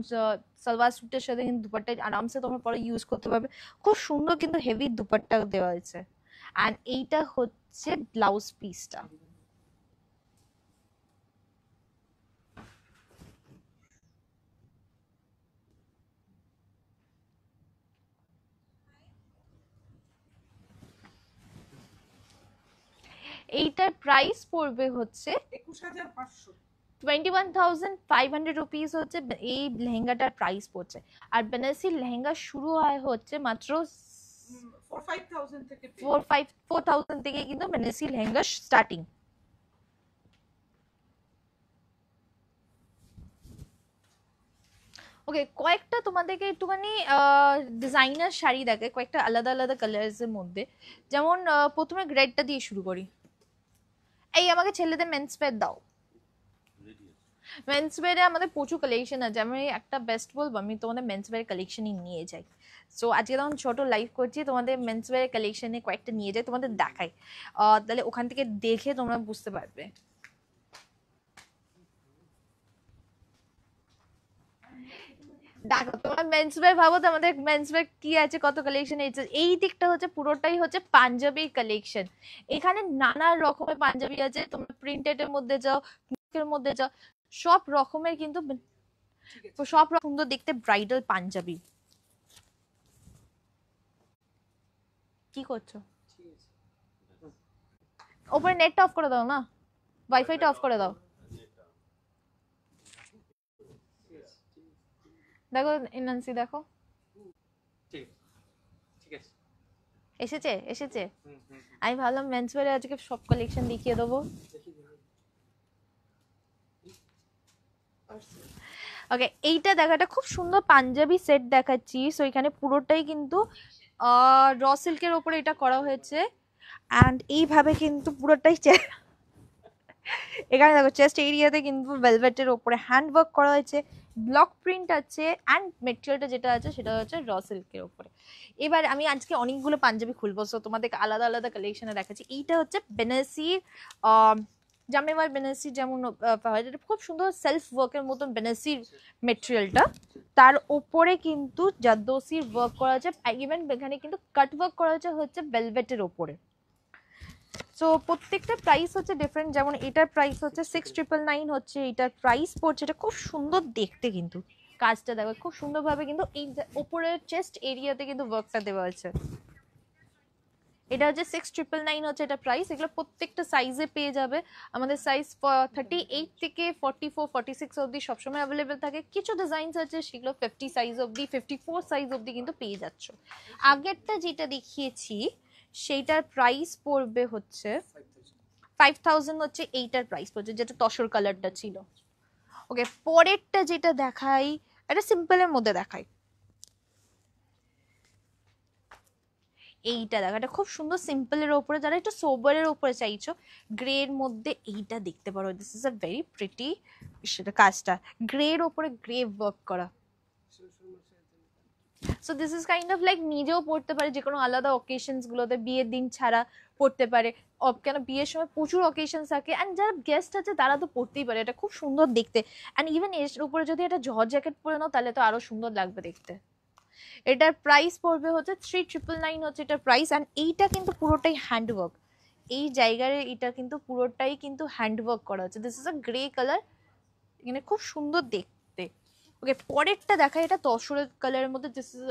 সালোয়ার স্যুটের সাথে কিন্তু দুপাট্টা আরামসে তোমরা পরে ইউজ করতে পারবে। খুব সুন্দর কিন্তু হেভি দুপাট্টা দেওয়া হয়েছে। অ্যান্ড এইটা হচ্ছে ব্লাউজ পিসটা। এইটার প্রাইস পড়বে হচ্ছে 21,500। 21,500 রুপিস হচ্ছে এই লেহেঙ্গাটার প্রাইস পড়ছে। আর বেনারসি লেহেঙ্গা শুরু হয় হচ্ছে মাত্র 4,000 থেকে 4,000 থেকে কিন্তু বেনারসি লেহেঙ্গা স্টার্টিং। ওকে, কয়েকটা তোমাদেরকে একটুখানি ডিজাইনার শাড়ি দেখে, কয়েকটা আলাদা আলাদা কালার্স এর মধ্যে। যেমন প্রথমে গ্রেডটা দিয়ে শুরু করি। এই আমাকে ছেলেদের মেন্স ওয়্যার দাও। মেন্স ওয়্যারে আমাদের প্রচুর কালেকশন আছে। আমি একটা বেস্ট বলবো, আমি তোমাদের মেন্স ওয়্যার কালেকশনই নিয়ে যাই। সো আজকে তখন ছোট লাইভ করছি, তোমাদের মেন্স ওয়্যার কালেকশনে কয়েকটা নিয়ে যাই, তোমাদের দেখাই। তাহলে ওখান থেকে দেখে তোমরা বুঝতে পারবে। দেখো তোমরা মেন্স ওয়্যার ভাবো তো আমাদের মেন্স ওয়্যার কি আছে, কত কালেকশন আছে। এই দিকটা হচ্ছে পুরোটাই হচ্ছে পাঞ্জাবি কালেকশন। এখানে নানা রকমের পাঞ্জাবি আছে, তোমরা প্রিন্টেড এর মধ্যে যাও, এর মধ্যে যাও, সব রকমের কিন্তু সব সুন্দর দেখতে ব্রাইডাল পাঞ্জাবি। কি করছো? ওপরে নেটটা অফ করে দাও না, ওয়াইফাইটা অফ করে দাও। দেখো ইনান্সি, দেখো এসেছে এসেছে। আমি ভাবলাম মেন্স ওয়্যারে আজকে সব কালেকশন দেখিয়ে দেবো। ওকে, এইটা দেখাটা খুব সুন্দর পাঞ্জাবি সেট দেখাচ্ছি। সো এখানে পুরোটাই কিন্তু র সিল্কের ওপরে এটা করা হয়েছে। অ্যান্ড এইভাবে কিন্তু পুরোটাই এখানে দেখো চেস্ট এরিয়াতে কিন্তু ভেলভেটের ওপরে হ্যান্ড ওয়ার্ক করা হয়েছে, ব্লক প্রিন্ট আছে, অ্যান্ড মেটেরিয়ালটা যেটা আছে সেটা হচ্ছে র সিল্কের ওপরে। এবার আমি আজকে অনেকগুলো পাঞ্জাবি খুলবো, সো তোমাদেরকে আলাদা আলাদা কালেকশনে দেখাচ্ছি। এইটা হচ্ছে বেনারসি জামেওয়াল বেনারসি, যেমন এটা খুব সুন্দর সেলফ ওয়ার্কের মতন বেনারসির মেটেরিয়ালটা, তার ওপরে কিন্তু জারদোসির ওয়ার্ক করা আছে, ইভেন এখানে কিন্তু কাট ওয়ার্ক করা হচ্ছে ভেলভেটের ওপরে। সো প্রত্যেকটা প্রাইস হচ্ছে ডিফারেন্ট, যেমন এটার প্রাইস হচ্ছে 6999 হচ্ছে, এটার প্রাইস পড়ছে, এটা খুব সুন্দর দেখতে, কিন্তু কাজটা দেখো খুব সুন্দরভাবে কিন্তু এই ওপরের চেস্ট এরিয়াতে কিন্তু ওয়ার্কটা দেওয়া আছে। এটা হচ্ছে 6999 হচ্ছে এটা প্রাইস। এগুলো প্রত্যেকটা সাইজে পেয়ে যাবে, আমাদের সাইজ 38 থেকে 44 46 অবধি সবসময় অ্যাভেলেবেল থাকে। কিছু ডিজাইনস আছে সেগুলো 50 সাইজ অবধি, 54 সাইজ অবধি কিন্তু পেয়ে যাচ্ছ। আগেরটা যেটা দেখিয়েছি সেইটার প্রাইস পড়বে হচ্ছে 5000 হচ্ছে, এইটার প্রাইস পড়ছে যেটা তসর কালারটা ছিল। ওকে, পরেরটা যেটা দেখাই এটা সিম্পলের মধ্যে দেখাই, এইটা দেখো, এটা খুব সুন্দর সিম্পলের ওপরে, যারা একটু সোবারের ওপরে চাইছো গ্রের মধ্যে এইটা দেখতে পারো। This is a very pretty, সেটা কাজটা গ্রের ওপরে গ্রে ওয়ার্ক করা। So this is kind of like নিজেও পড়তে পারে যে কোনো আলাদা অকেশনস গুলোতে, বিয়ের দিন ছাড়া পড়তে পারে, কেন বিয়ের সময় প্রচুর অকেশন থাকে, অ্যান্ড যারা গেস্ট আছে তারা তো পড়তেই পারে, এটা খুব সুন্দর দেখতে। অ্যান্ড ইভেন এর উপরে যদি একটা জর্জ জ্যাকেট পরে নাও তাহলে তো আরো সুন্দর লাগবে দেখতে। এটার প্রাইস পড়বে হচ্ছে 3999 হচ্ছে এটার প্রাইস। অ্যান্ড এইটা কিন্তু পুরোটাই হ্যান্ডওয়ার্ক, এই জায়গায় এটা কিন্তু পুরোটাই কিন্তু হ্যান্ডওয়ার্ক করা হচ্ছে। This is a grey colour, এখানে খুব সুন্দর দেখতে। ওকে, পরেরটা দেখা, এটা তসরের কালারের মধ্যে, দিস ইজ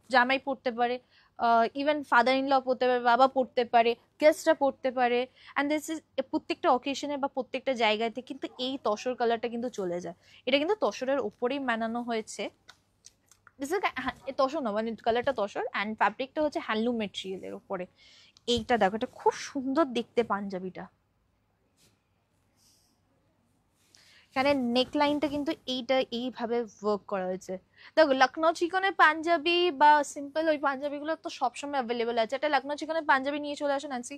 জামাই পড়তে পারে, ইভেন ফাদার ইন ল পড়তে পারে, বাবা পড়তে পারে, গেস্টরা পড়তে পারে। অ্যান্ড দিস ইজ প্রত্যেকটা অকেশনে বা প্রত্যেকটা জায়গাতে কিন্তু এই তসর কালারটা কিন্তু চলে যায়। এটা কিন্তু তসরের ওপরেই বানানো হয়েছে। দিস ইজ তসর না, মানে কালারটা তসর, অ্যান্ড ফ্যাব্রিকটা হচ্ছে হ্যান্ডলুম মেটেরিয়ালের ওপরে। এইটা দেখো, এটা খুব সুন্দর দেখতে পাঞ্জাবিটা। এখানে নেক লাইনটা কিন্তু এইটা এইভাবে ওয়ার্ক করা হয়েছে। দেখো লখনৌ চিকনের পাঞ্জাবি বা সিম্পল ওই পাঞ্জাবিগুলো তো সবসময় অ্যাভেলেবেল আছে। এটা লখনৌ চিকনের পাঞ্জাবি নিয়ে চলে আসো ন্যান্সি।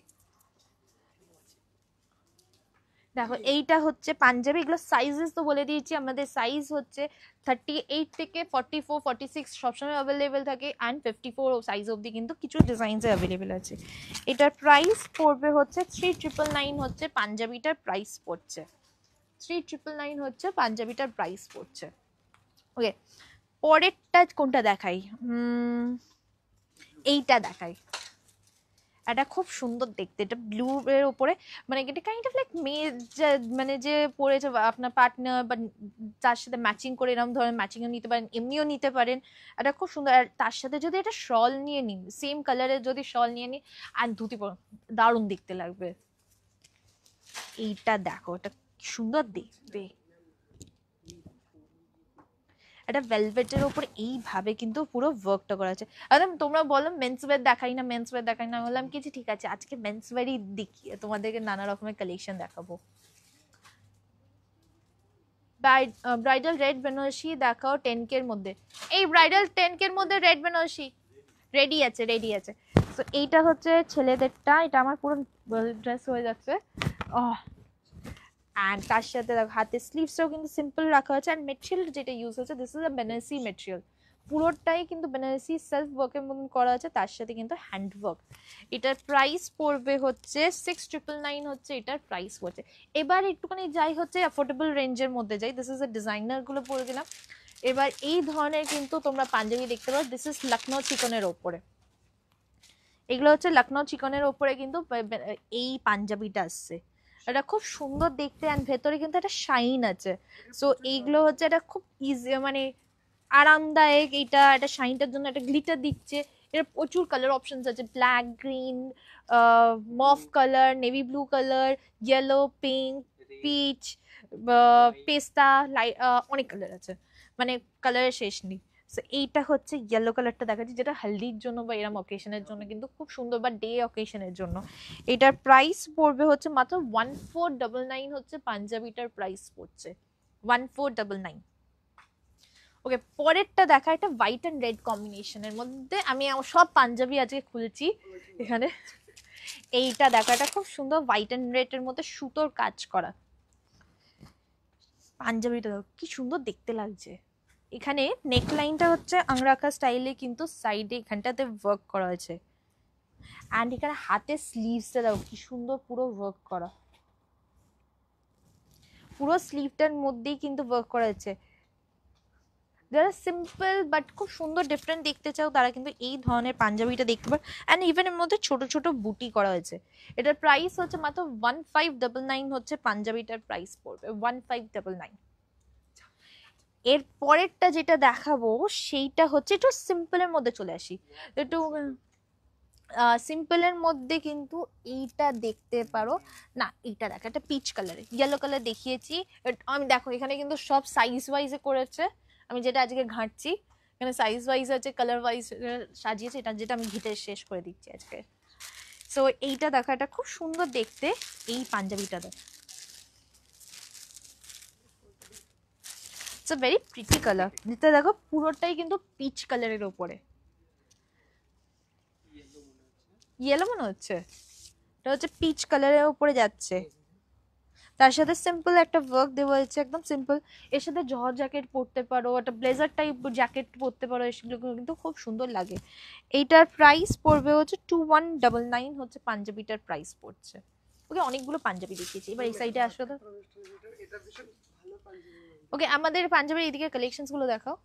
দেখো এইটা হচ্ছে পাঞ্জাবি, এগুলো সাইজেস তো বলে দিয়েছি, আমাদের সাইজ হচ্ছে 38 থেকে 44 46 সবসময় অ্যাভেলেবেল থাকে, অ্যান্ড 54 সাইজ অবধি কিন্তু কিছু ডিজাইনসে অ্যাভেলেবেল আছে। এটার প্রাইস পড়বে হচ্ছে 3999 হচ্ছে পাঞ্জাবিটার প্রাইস পড়ছে, 3999 হচ্ছে পাঞ্জাবিটার প্রাইস পড়ছে। ওকে, পরেরটা কোনটা দেখাই, এইটা দেখাই, এটা খুব সুন্দর দেখতে, এটা ব্লু এর উপরে, মানে এটা কাইন্ড অফ লাইক মেয়ে মানে যে পরেছে আপনার পার্টনার বা তার সাথে ম্যাচিং করে এরকম ধরনের ম্যাচিংও নিতে পারেন, এমনিও নিতে পারেন। এটা খুব সুন্দর। আর তার সাথে যদি এটা শল নিয়ে নিন, সেম কালারের যদি শল নিয়ে নিন আর ধুতি পর, দারুণ দেখতে লাগবে। এইটা দেখো, এটা সুন্দর দেখতে, এটা ভেলভেটের উপর এইভাবে কিন্তু পুরো ওয়ার্কটা করা আছে। একদম তোমরা বলো মেন্স ওয়্যার দেখাই না, মেন্স ওয়্যার দেখাই না, বললাম কি ঠিক আছে আজকে মেন্স ওয়্যারই দেখি, তোমাদেরকে নানা রকমের কালেকশন দেখাবো। ব্রাইডাল রেড বেনারসি দেখাও 10K এর মধ্যে। এই ব্রাইডাল 10K এর মধ্যে রেড বেনারসি রেডি আছে, রেডি আছে। তো এইটা হচ্ছে ছেলেদেরটা, এটা আমার পুরো ড্রেস হয়ে যাচ্ছে। অ্যান্ড তার সাথে হাতের স্লিভসটাও কিন্তু সিম্পল রাখা হয়েছে। অ্যান্ড মেটেরিয়াল যেটা ইউজ হচ্ছে this is a Banarasi material, পুরোটাই কিন্তু বেনারসি সেলফ ওয়ার্কের মতন করা আছে, তার সাথে কিন্তু হ্যান্ড ওয়ার্ক। এটার প্রাইস পড়বে হচ্ছে 6999 হচ্ছে এটার প্রাইস পড়ছে। এবার একটুখানি যাই হচ্ছে অ্যাফোর্ডেবল রেঞ্জের মধ্যে যাই, দিস ইজ আ ডিজাইনারগুলো পরে দিলাম। এবার এই ধরনের কিন্তু তোমরা পাঞ্জাবি দেখতে পারো, দিস ইজ লখনৌ চিকনের ওপরে, এগুলো হচ্ছে লখনৌ চিকনের ওপরে কিন্তু এই পাঞ্জাবিটা আসছে। এটা খুব সুন্দর দেখতে, অ্যান্ড ভেতরে কিন্তু একটা শাইন আছে। সো এইগুলো হচ্ছে এটা খুব ইজি, মানে আরামদায়ক, এইটা একটা শাইনটার জন্য একটা গ্লিটার দিচ্ছে। এর প্রচুর কালার অপশনস আছে, black, green, mauve colour, navy blue colour, yellow, pink, peach, পেস্তা, লাইট, অনেক কালার আছে, মানে কালারের শেষ নেই। সো এইটা হচ্ছে ইয়েলো কালারটা দেখাচ্ছি, যেটা হলদির জন্য বা এরম অকেশনের জন্য কিন্তু খুব সুন্দর, বা ডে অকেশনের জন্য। এটার প্রাইস পড়বে হচ্ছে মাত্র 1499 হচ্ছে পাঞ্জাবিটার প্রাইস পড়ছে 1499। ওকে, পরেরটা দেখা, একটা হোয়াইট অ্যান্ড রেড কম্বিনেশনের মধ্যে আমি সব পাঞ্জাবি আজকে খুলছি এখানে। এইটা দেখো, এটা খুব সুন্দর হোয়াইট এন্ড রেড এর মধ্যে সুতোর কাজ করা পাঞ্জাবিটা, দেখো কি সুন্দর দেখতে লাগছে। এখানে নেক লাইনটা হচ্ছে আংরাখা স্টাইলে, কিন্তু সাইডে এখানটাতে ওয়ার্ক করা হয়েছে। অ্যান্ড এখানে হাতের স্লিভসটা দেখো কি সুন্দর পুরো ওয়ার্ক করা, পুরো স্লিভটার মধ্যেই কিন্তু ওয়ার্ক করা হয়েছে। যারা সিম্পল বাট খুব সুন্দর ডিফারেন্ট দেখতে চাও তারা কিন্তু এই ধরনের পাঞ্জাবিটা দেখতে পারো। অ্যান্ড ইভেন এর মধ্যে ছোট ছোট বুটি করা হয়েছে। এটার প্রাইস হচ্ছে মাত্র 1599 হচ্ছে পাঞ্জাবিটার প্রাইস পড়বে 1599। এর পরেরটা যেটা দেখাবো সেইটা হচ্ছে একটু সিম্পলের মধ্যে চলে আসি, একটু সিম্পলের মধ্যে কিন্তু এইটা দেখতে পারো। না এইটা দেখো, একটা পিচ কালারে ইয়েলো কালার দেখিয়েছি। আমি দেখো এখানে কিন্তু সব সাইজ ওয়াইজে করেছে, আমি যেটা আজকে ঘাঁটছি এখানে সাইজ ওয়াইজ আছে, কালার ওয়াইজ সাজিয়েছে, এটা যেটা আমি ঘেটে শেষ করে দিচ্ছি আজকে। সো এইটা দেখো, এটা খুব সুন্দর দেখতে এই পাঞ্জাবিটা দেখো, it's a very pretty colour. যেটা দেখো পুরোটাই কিন্তু পিচ কালারের ওপরে, ইয়েলো মনে হচ্ছে, এটা হচ্ছে পিচ কালারের উপরে যাচ্ছে। তার সাথে সিম্পল একটা ওয়ার্ক দেওয়া হয়েছে, একদম সিম্পল। এর সাথে জর্জ জ্যাকেট পরতে পারো, একটা ব্লেজার টাইপ জ্যাকেট পরতে পারো, এগুলো কিন্তু খুব সুন্দর লাগে। এইটার প্রাইস পড়বে হচ্ছে 2199 হচ্ছে পাঞ্জাবিটার প্রাইস পড়ছে। ওকে অনেকগুলো পাঞ্জাবি দেখিয়েছি, এবার এই সাইডে আসো তো। ওকে আমাদের পাঞ্জাবির এইদিকে কালেকশনস গুলো দেখাও।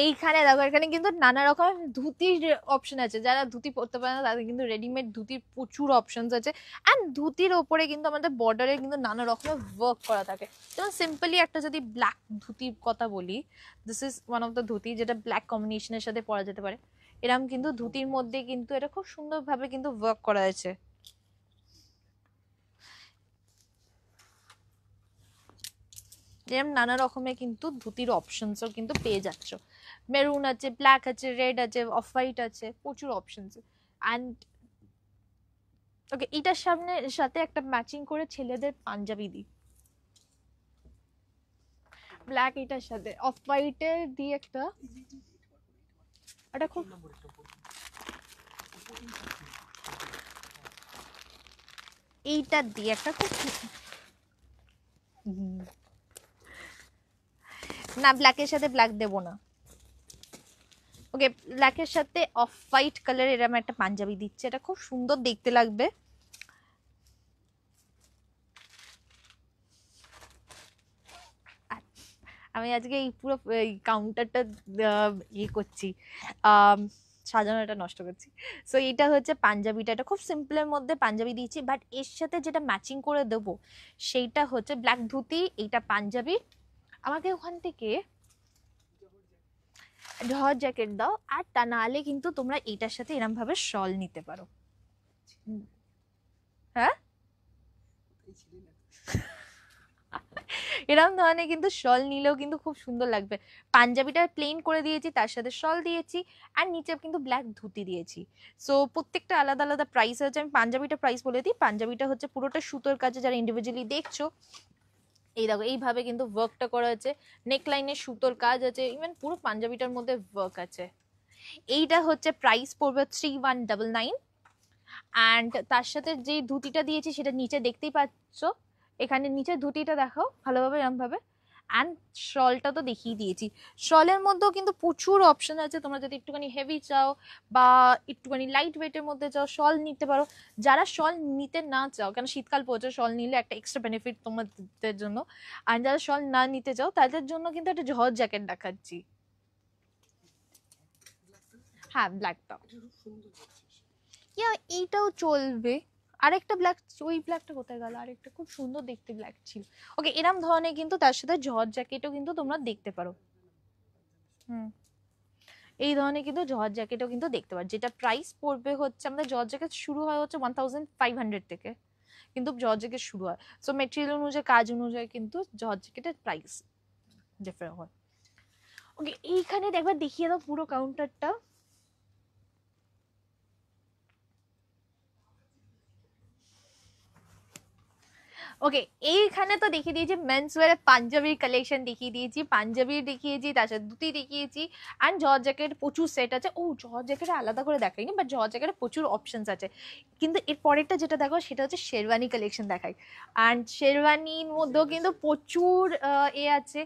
এইখানে দেখো, এখানে কিন্তু নানা রকম ধুতির অপশন আছে, যারা ধুতি পরতে পারে না তাদের কিন্তু রেডিমেড ধুতির প্রচুর অপশনস আছে। অ্যান্ড ধুতির ওপরে কিন্তু আমাদের বর্ডারে কিন্তু নানা রকমের ওয়ার্ক করা থাকে। যেমন সিম্পলি একটা যদি ব্ল্যাক ধুতির কথা বলি, this is one of the dhoti যেটা ব্ল্যাক কম্বিনেশনের সাথে পরা যেতে পারে। এরকম কিন্তু ধুতির মধ্যে কিন্তু এটা খুব সুন্দরভাবে কিন্তু ওয়ার্ক করা হয়েছে। যেরকম নানা রকমের কিন্তু ধুতির অপশনসও কিন্তু পেয়ে যাচ্ছ। মেরুন আছে, ব্ল্যাক আছে, রেড আছে, অফ হোয়াইট আছে, প্রচুর অপশনস। অ্যান্ড ওকে এটার সাথে একটা ম্যাচিং করে ছেলেদের পাঞ্জাবি দিই, ব্ল্যাক এটার সাথে অফ হোয়াইটের দিয়ে একটা, এটা খুব এইটা দিয়ে একটা খুব না, ব্ল্যাকের সাথে ব্ল্যাক দেবো না। ওকে ব্ল্যাকের সাথে অফ হোয়াইট কালার এরকম একটা পাঞ্জাবি দিচ্ছে, এটা খুব সুন্দর দেখতে লাগবে। আমি আজকে এই পুরো এই কাউন্টারটা ইয়ে করছি, সাজানোটা নষ্ট করছি। সো এইটা হচ্ছে পাঞ্জাবিটা, এটা খুব সিম্পলের মধ্যে পাঞ্জাবি দিয়েছি, বাট এর সাথে যেটা ম্যাচিং করে দেবো সেইটা হচ্ছে ব্ল্যাক ধুতি, এইটা পাঞ্জাবি। আমাকে ওখান থেকে জর্জ জ্যাকেট দাও, আর তা নাহলে কিন্তু তোমরা এইটার সাথে এরম ভাবে শল নিতে পারো। হ্যাঁ এরকম ধরনের কিন্তু শল নিলেও কিন্তু খুব সুন্দর লাগবে। পাঞ্জাবিটা প্লেন করে দিয়েছি, তার সাথে শল দিয়েছি, আর নিচে কিন্তু ব্ল্যাক ধুতি দিয়েছি। সো প্রত্যেকটা আলাদা আলাদা প্রাইস হচ্ছে। আমি পাঞ্জাবিটা প্রাইস বলে দিই, পাঞ্জাবিটা হচ্ছে পুরোটা সুতোর কাছে, যারা ইন্ডিভিজুয়ালি দেখছো এই দেখো এইভাবে কিন্তু ওয়ার্কটা করা আছে, নেক লাইনে সুতোর কাজ আছে, ইভেন পুরো পাঞ্জাবিটার মধ্যে ওয়ার্ক আছে। এইটা হচ্ছে প্রাইস পড়বে 3199। অ্যান্ড তার সাথে যে ধুতিটা দিয়েছি সেটা নিচে দেখতেই পাচ্ছ, এখানে নিচে ধুতিটা দেখাও ভালোভাবে এরকম ভাবে। অ্যান্ড শলটা তো দেখিয়ে দিয়েছি, শলের মধ্যেও কিন্তু প্রচুর অপশন আছে। তোমরা যদি একটুখানি হেভি চাও বা একটুখানি লাইট ওয়েটের মধ্যে চাও শল নিতে পারো। যারা শল নিতে না চাও, কেন শীতকাল পড়ছে, শল নিলে একটা এক্সট্রা বেনিফিট তোমাদের জন্য। আর যারা শল না নিতে চাও তাদের জন্য কিন্তু একটা জর্জ জ্যাকেট দেখাচ্ছি। হ্যাঁ ব্ল্যাকটা এইটাও চলবে। আরেকটা ব্ল্যাক, ওই ব্ল্যাকটা কোথায় গেল, আরেকটা খুব সুন্দর দেখতে ব্ল্যাক ছিল। ওকে এরম ধরনের কিন্তু তার সাথে জর্জ জ্যাকেটও কিন্তু তোমরা দেখতে পারো। এই ধরনের কিন্তু জর্জ জ্যাকেটও কিন্তু দেখতে পারো, যেটা প্রাইস পড়বে হচ্ছে, আমাদের জর্জ জ্যাকেট শুরু হয় হচ্ছে 1500 থেকে, কিন্তু জর্জ জ্যাকেট শুরু হয়। সো মেটেরিয়াল অনুযায়ী, কাজ অনুযায়ী কিন্তু জর্জ জ্যাকেটের প্রাইস ডিফারেন্ট হয়। ওকে এইখানে একবার দেখিয়ে দাও পুরো কাউন্টারটা। ওকে, এইখানে তো দেখিয়ে দিয়েছি মেন্স ওয়ারে পাঞ্জাবির কালেকশন দেখিয়ে দিয়েছি, পাঞ্জাবির দেখিয়েছি, তার সাথে ধুতি দেখিয়েছি, অ্যান্ড জর্জ জ্যাকেট প্রচুর সেট আছে। ও জর্জ জ্যাকেট আলাদা করে দেখাইনি, বাট জর্জ জ্যাকেটে প্রচুর অপশনস আছে। কিন্তু এর পরেরটা যেটা দেখো সেটা হচ্ছে শেরওয়ানি কালেকশন দেখাই, অ্যান্ড শেরওয়ানির মধ্যেও কিন্তু প্রচুর আছে,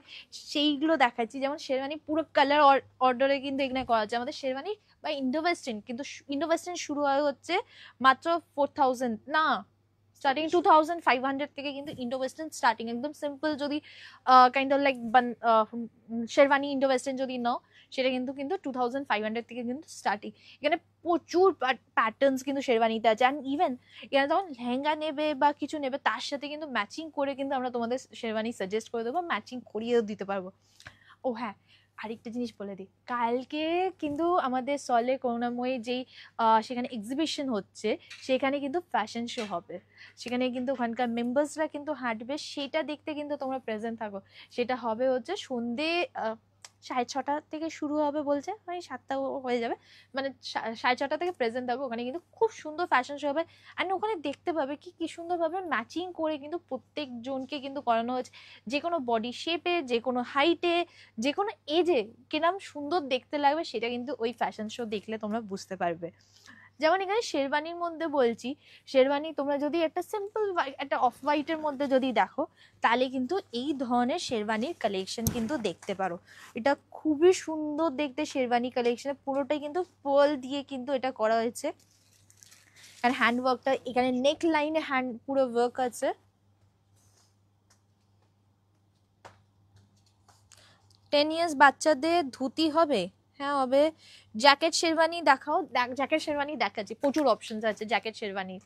সেইগুলো দেখাচ্ছি। যেমন শেরওয়ানি পুরো কালার অর্ডারে কিন্তু এখানে করা আছে আমাদের শেরওয়ানি বা ইন্ডো ওয়েস্টার্ন, কিন্তু ইন্ডো ওয়েস্টার্ন শুরু হয় হচ্ছে মাত্র 4000 না, স্টার্টিং 2500 থেকে কিন্তু ইন্ডো ওয়েস্টার্ন স্টার্টিং, একদম সিম্পল যদি kind of like sherwani Indo western যদি নাও সেটা কিন্তু 2500 থেকে কিন্তু স্টার্টিং। এখানে প্রচুর প্যাটার্নস কিন্তু শেরওয়ানিতে আছে, অ্যান্ড ইভেন এখানে যখন লেহেঙ্গা নেবে বা কিছু নেবে তার সাথে কিন্তু ম্যাচিং করে কিন্তু আমরা তোমাদের শেরওয়ানি সাজেস্ট করে দেবো, ম্যাচিং করিয়েও দিতে পারবো। ও হ্যাঁ, আরেকটা জিনিস বলে দিই, কালকে কিন্তু আমাদের সলে করুণাময়ী যেই সেখানে এক্সিবিশন হচ্ছে সেখানে কিন্তু ফ্যাশন শো হবে, সেখানে কিন্তু ওখানকার মেম্বার্সরা কিন্তু হাঁটবে, সেটা দেখতে কিন্তু তোমরা প্রেজেন্ট থাকো। সেটা হবে হচ্ছে সন্ধে 6:30 থেকে শুরু হবে বলছে, মানে 7টা হয়ে যাবে, মানে 6:30 থেকে প্রেজেন্ট থাকো ওখানে। কিন্তু খুব সুন্দর ফ্যাশন শো হবে, অ্যান্ড ওখানে দেখতে পাবে কি সুন্দরভাবে ম্যাচিং করে কিন্তু প্রত্যেকজনকে কিন্তু করানো হচ্ছে, যে কোনো বডি শেপে, যে কোনো হাইটে, যে কোনো এজে কিরম সুন্দর দেখতে লাগবে সেটা কিন্তু ওই ফ্যাশন শো দেখলে তোমরা বুঝতে পারবে। যেমন এখানে শেরওয়ানির মধ্যে বলছি, শেরওয়ানি তোমরা যদি একটা সিম্পল একটা অফ হোয়াইটের মধ্যে যদি দেখো তাহলে কিন্তু এই ধরনের শেরওয়ানির কালেকশন কিন্তু দেখতে পারো। এটা খুবই সুন্দর দেখতে শেরওয়ানি কালেকশন, পুরোটাই কিন্তু পার্ল দিয়ে কিন্তু এটা করা হয়েছে, আর হ্যান্ড ওয়ার্কটা এখানে নেক লাইনে হ্যান্ড পুরো ওয়ার্ক আছে। 10 ইয়ার্স বাচ্চাদের ধুতি হবে, হ্যাঁ হবে। জ্যাকেট শেরওয়ানি দেখাও, জ্যাকেট শেরওয়ানি দেখাচ্ছি, প্রচুর অপশনস আছে জ্যাকেট শেরওয়ানি।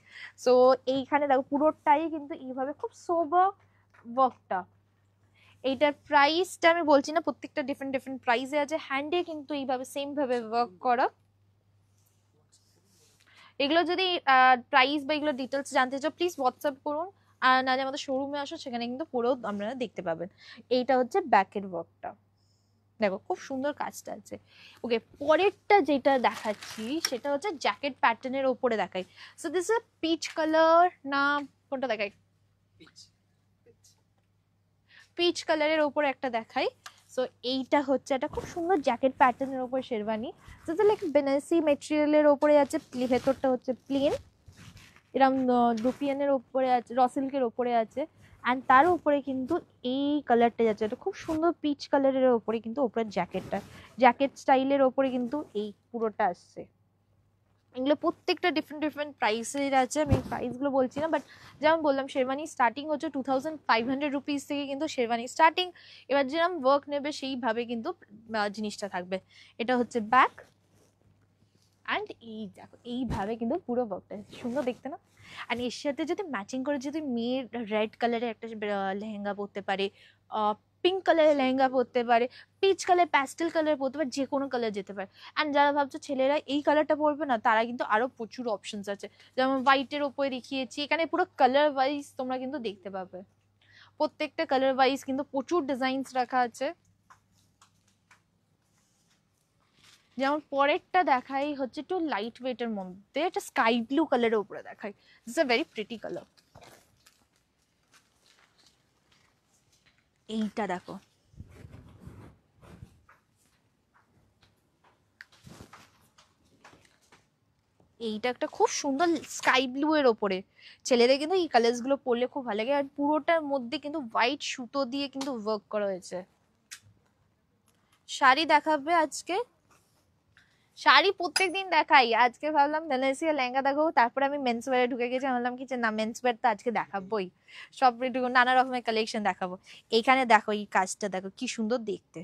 সো এইখানে দেখো পুরোটাই কিন্তু এইভাবে খুব সোবার ওয়ার্কটা। এইটার প্রাইসটা আমি বলছি না, প্রত্যেকটা ডিফারেন্ট ডিফারেন্ট প্রাইসে আছে, হ্যান্ডে কিন্তু এইভাবে সেম ভাবে ওয়ার্ক করা। এগুলো যদি প্রাইস বা এগুলো ডিটেলস জানতে চাও প্লিজ হোয়াটসঅ্যাপ করুন, আর নাহলে আমাদের শোরুমে আসো, সেখানে কিন্তু পুরো আপনারা দেখতে পাবেন। এইটা হচ্ছে ব্যাকের ওয়ার্কটা, দেখো খুব সুন্দর কাজটা আছে। ওকে, পরেরটা যেটা দেখাচ্ছি সেটা হচ্ছে জ্যাকেট প্যাটার্নের ওপরে দেখাই। So this is peach colour না কোনটা দেখাই, পিচ কালারের ওপরে একটা দেখাই। সো এইটা হচ্ছে একটা খুব সুন্দর জ্যাকেট প্যাটার্নের ওপর শেরওয়ানি, যেটা লাইক বেনারসি মেটেরিয়ালের ওপরে আছে, ভেতরটা হচ্ছে প্লেন, এরকম ডুপিয়ানের ওপরে আছে, রসিল্কের ওপরে আছে, অ্যান্ড তার উপরে কিন্তু এই কালারটা যাচ্ছে, এটা খুব সুন্দর পিচ কালারের ওপরে কিন্তু ওপরের জ্যাকেটটা, জ্যাকেট স্টাইলের ওপরে কিন্তু এই পুরোটা আসছে। এগুলো প্রত্যেকটা ডিফারেন্ট ডিফারেন্ট প্রাইসের আছে, আমি প্রাইসগুলো বলছি না, বাট যেমন বললাম শেরওয়ানি স্টার্টিং হচ্ছে 2500 রুপিস থেকে কিন্তু শেরওয়ানি স্টার্টিং। এবার যেরকম ওয়ার্ক নেবে সেইভাবে কিন্তু জিনিসটা থাকবে। এটা হচ্ছে ব্যাক, অ্যান্ড এই দেখো এইভাবে কিন্তু পুরো ওয়ার্কটা সুন্দর দেখতে না। আর এর সাথে যদি ম্যাচিং করে যদি মেয়ের রেড কালারের একটা লেহেঙ্গা পরতে পারে, পিঙ্ক কালারের লেহেঙ্গা পরতে পারে, পিচ কালার, প্যাস্টেল কালার পরতে পারে, যে কোনো কালার যেতে পারে। অ্যান্ড যারা ভাবছো ছেলেরা এই কালারটা পরবে না, তারা কিন্তু আরো প্রচুর অপশনস আছে, যেমন হোয়াইটের ওপরে দেখিয়েছি, এখানে পুরো কালার ওয়াইজ তোমরা কিন্তু দেখতে পাবে, প্রত্যেকটা কালার ওয়াইজ কিন্তু প্রচুর ডিজাইনস রাখা আছে। যেমন পরেরটা দেখাই হচ্ছে একটু লাইট ওয়েটের মধ্যে, একটা স্কাই ব্লু কালারের উপরে দেখাই, this a very pretty colour. এইটা দেখো, এইটা একটা খুব সুন্দর স্কাই ব্লু এর ওপরে, ছেলেদের কিন্তু এই কালার্স গুলো পরলে খুব ভালো লাগে, আর পুরোটার মধ্যে কিন্তু হোয়াইট সুতো দিয়ে কিন্তু ওয়ার্ক করা হয়েছে। শাড়ি দেখাবে আজকে, শাড়ি প্রত্যেকদিন দেখাই, আজকে ভাবলাম বেনারসি লেহেঙ্গা দেখাবো, তারপরে আমি মেন্স ওয়্যারে ঢুকে গেছি, ভাবলাম কি যে না মেন্স ওয়্যার তো আজকে দেখাবোই, সব একটু নানা রকমের কালেকশন দেখাবো। এইখানে দেখো এই কাজটা দেখো কি সুন্দর দেখতে,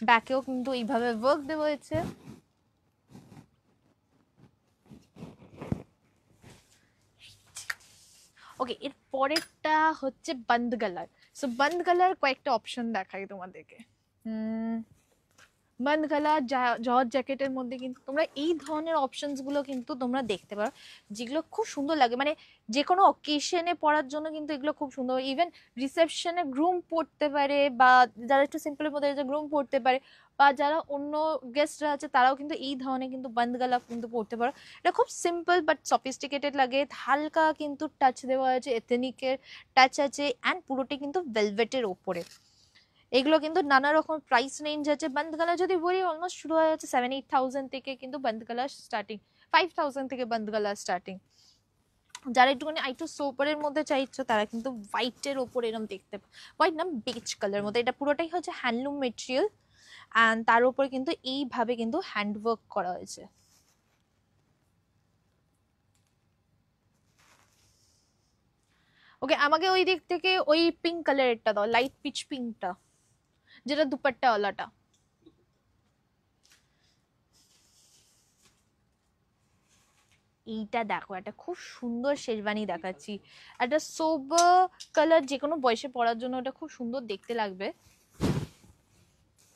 ব্যাকেও কিন্তু এইভাবে ওয়ার্ক দেওয়া হয়েছে। ওকে, এর পরেরটা হচ্ছে বন্ধ কালার। সো বন্ধ কালার কয়েকটা অপশন দেখাই তোমাদেরকে। বন্ধ গলা জর্জ জ্যাকেটের মধ্যে কিন্তু তোমরা এই ধরনের অপশনস গুলো কিন্তু তোমরা দেখতে পারো, যেগুলো খুব সুন্দর লাগে, মানে যে কোনো অকেশনে পরার জন্য কিন্তু এগুলো খুব সুন্দর। ইভেন রিসেপশনে গ্রুম পড়তে পারে, বা যারা একটু সিম্পলের মধ্যে গ্রুম পড়তে পারে, বা যারা অন্য গেস্টরা আছে তারাও কিন্তু এই ধরনের কিন্তু বন্ধ গলা কিন্তু পরতে পারো। এটা খুব সিম্পল বাট সফিস্টিকেটেড লাগে, হালকা কিন্তু টাচ দেওয়া আছে, এথনিকের টাচ আছে, অ্যান্ড পুরোটি কিন্তু ভেলভেটের ওপরে। এগুলো কিন্তু নানা রকম প্রাইস রেঞ্জ আছে। বন্ধ গলা যদি বলি অলমোস্ট শুরু হয়ে যাচ্ছে 7-8,000 থেকে, কিন্তু বন্ধ গলা স্টার্টিং 5,000 থেকে বন্ধ গলা স্টার্টিং। যারা একটুখানি একটু সোপারের মধ্যে চাইছো তারা কিন্তু হোয়াইটের ওপর এরকম দেখতে, হোয়াইট না বেজ কালার মধ্যে, এটা পুরোটাই হচ্ছে হ্যান্ডলুম মেটেরিয়াল অ্যান্ড তার উপর কিন্তু এইভাবে কিন্তু হ্যান্ডওয়ার্ক করা হয়েছে। ওকে, আমাকে ওই দিক থেকে ওই পিঙ্ক কালারেরটা দাও, লাইট পিচ পিঙ্কটা, যেটা দুপাট্টাওয়ালাটা। এইটা দেখো, একটা খুব সুন্দর শেরবানি দেখাচ্ছি, একটা সোবার কালার, যে কোনো বয়সে পরার জন্য এটা খুব সুন্দর দেখতে লাগবে।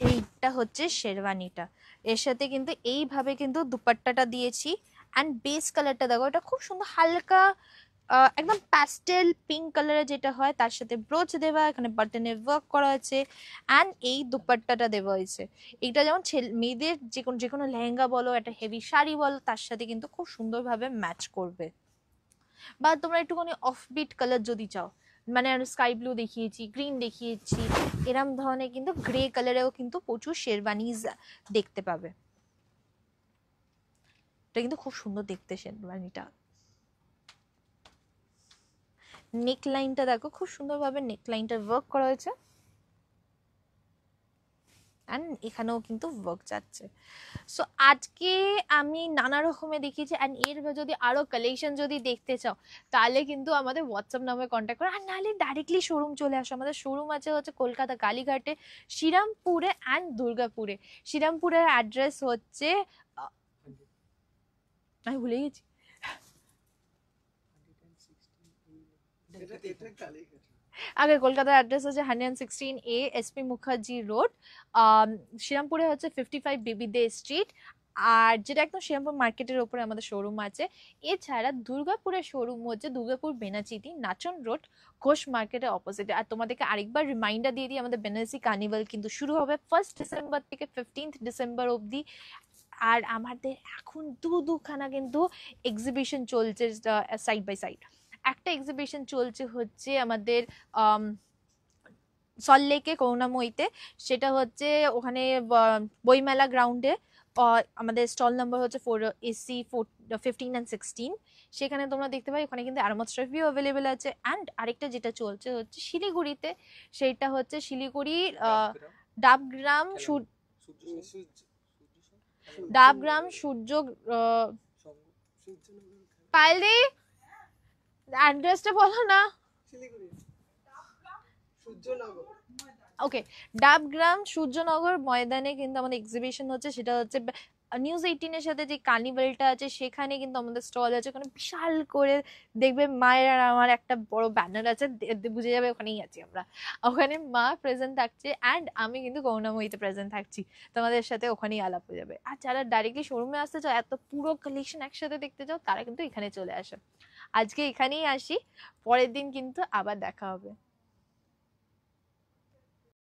এইটা হচ্ছে শেরওয়ানিটা, এর সাথে কিন্তু এইভাবে কিন্তু দুপাট্টাটা দিয়েছি অ্যান্ড বেস কালারটা দেখো, এটা খুব সুন্দর হালকা একদম প্যাস্টেল পিঙ্ক কালারের যেটা হয়, তার সাথে ব্রোচ দেওয়া, এখানে বাটনের ওয়ার্ক করা আছে অ্যান্ড এই দুপাট্টাটা দেওয়া হয়েছে। এইটা যেমন মেয়েদের যে কোনো লেহেঙ্গা বলো, একটা হেভি শাড়ি বলো, তার সাথে কিন্তু খুব সুন্দরভাবে ম্যাচ করবে। বা তোমরা একটুখানি অফবিট কালার যদি চাও, মানে স্কাই ব্লু দেখিয়েছি, গ্রিন দেখিয়েছি, এরম ধরনের কিন্তু গ্রে কালারেও কিন্তু প্রচুর শেরওয়ানিজ দেখতে পাবে। এটা কিন্তু খুব সুন্দর দেখতে শেরওয়ানিটা। নেক লাইনটা দেখো, খুব সুন্দরভাবে নেক লাইনটা ওয়ার্ক করা হয়েছে অ্যান্ড এখানেও কিন্তু ওয়ার্ক যাচ্ছে। সো আজকে আমি নানা রকমের দেখিয়েছি অ্যান্ড এর যদি আরো কালেকশন যদি দেখতে চাও তাহলে কিন্তু আমাদের হোয়াটসঅ্যাপ নাম্বারে কন্ট্যাক্ট করো, আর নাহলে ডাইরেক্টলি শোরুম চলে আসো। আমাদের শোরুম আছে হচ্ছে কলকাতা কালীঘাটে, শ্রীরামপুরে অ্যান্ড দুর্গাপুরে। শ্রীরামপুরের অ্যাড্রেস হচ্ছে আমি ভুলে গেছি, আগে কলকাতার অ্যাড্রেস হচ্ছে 116A SP মুখার্জি রোড, শ্রীরামপুরে হচ্ছে 55 বেবি দে স্ট্রিট, আর যেটা একদম শ্রীরামপুর মার্কেটের ওপরে আমাদের শোরুম আছে। এছাড়া দুর্গাপুরের শোরুম হচ্ছে দুর্গাপুর বেনাচিতি নাচন রোড ঘোষ মার্কেটের অপোজিটে। আর তোমাদেরকে আরেকবার রিমাইন্ডার দিয়ে দিই, আমাদের বেনারসি কার্নিভাল কিন্তু শুরু হবে 1 ডিসেম্বর থেকে 15 ডিসেম্বর অবধি। আর আমাদের এখন দুখানা কিন্তু এক্সিবিশন চলছে সাইড বাই সাইড। একটা এক্সিবিশন চলছে হচ্ছে আমাদের সল্টলেকে করুণাময়ীতে, সেটা হচ্ছে ওখানে বইমেলা গ্রাউন্ডে, আমাদের স্টল নাম্বার হচ্ছে 15 and 16। সেখানে তোমরা দেখতে পাই ওখানে কিন্তু আরামত স্ট্রাফিও অ্যাভেলেবেল আছে। অ্যান্ড আরেকটা যেটা চলছে হচ্ছে শিলিগুড়িতে, সেইটা হচ্ছে শিলিগুড়ি ডাবগ্রাম সূর্য পাইলদি অ্যাড্রেসটা বলো না। ওকে, ডাবগ্রাম সূর্যনগর ময়দানে কিন্তু আমাদের এক্সিবিশন হচ্ছে, সেটা হচ্ছে নিউজ 18-এর সাথে যে কার্নিভালটা আছে সেখানে কিন্তু আমাদের স্টল আছে। ওখানে বিশাল করে দেখবে মায়ের আর আমার একটা বড় ব্যানার আছে, বুঝে যাবে ওখানেই আছি আমরা। ওখানে মা প্রেজেন্ট থাকছে অ্যান্ড আমি কিন্তু করুণাময়ীতে প্রেজেন্ট থাকছি, তোমাদের সাথে ওখানেই আলাপ হয়ে যাবে। আর যারা ডাইরেক্টলি শোরুমে আসতে চাও, এত পুরো কালেকশন একসাথে দেখতে চাও, তারা কিন্তু এখানে চলে আসে। আজকে এখানেই আসি, পরের দিন কিন্তু আবার দেখা হবে।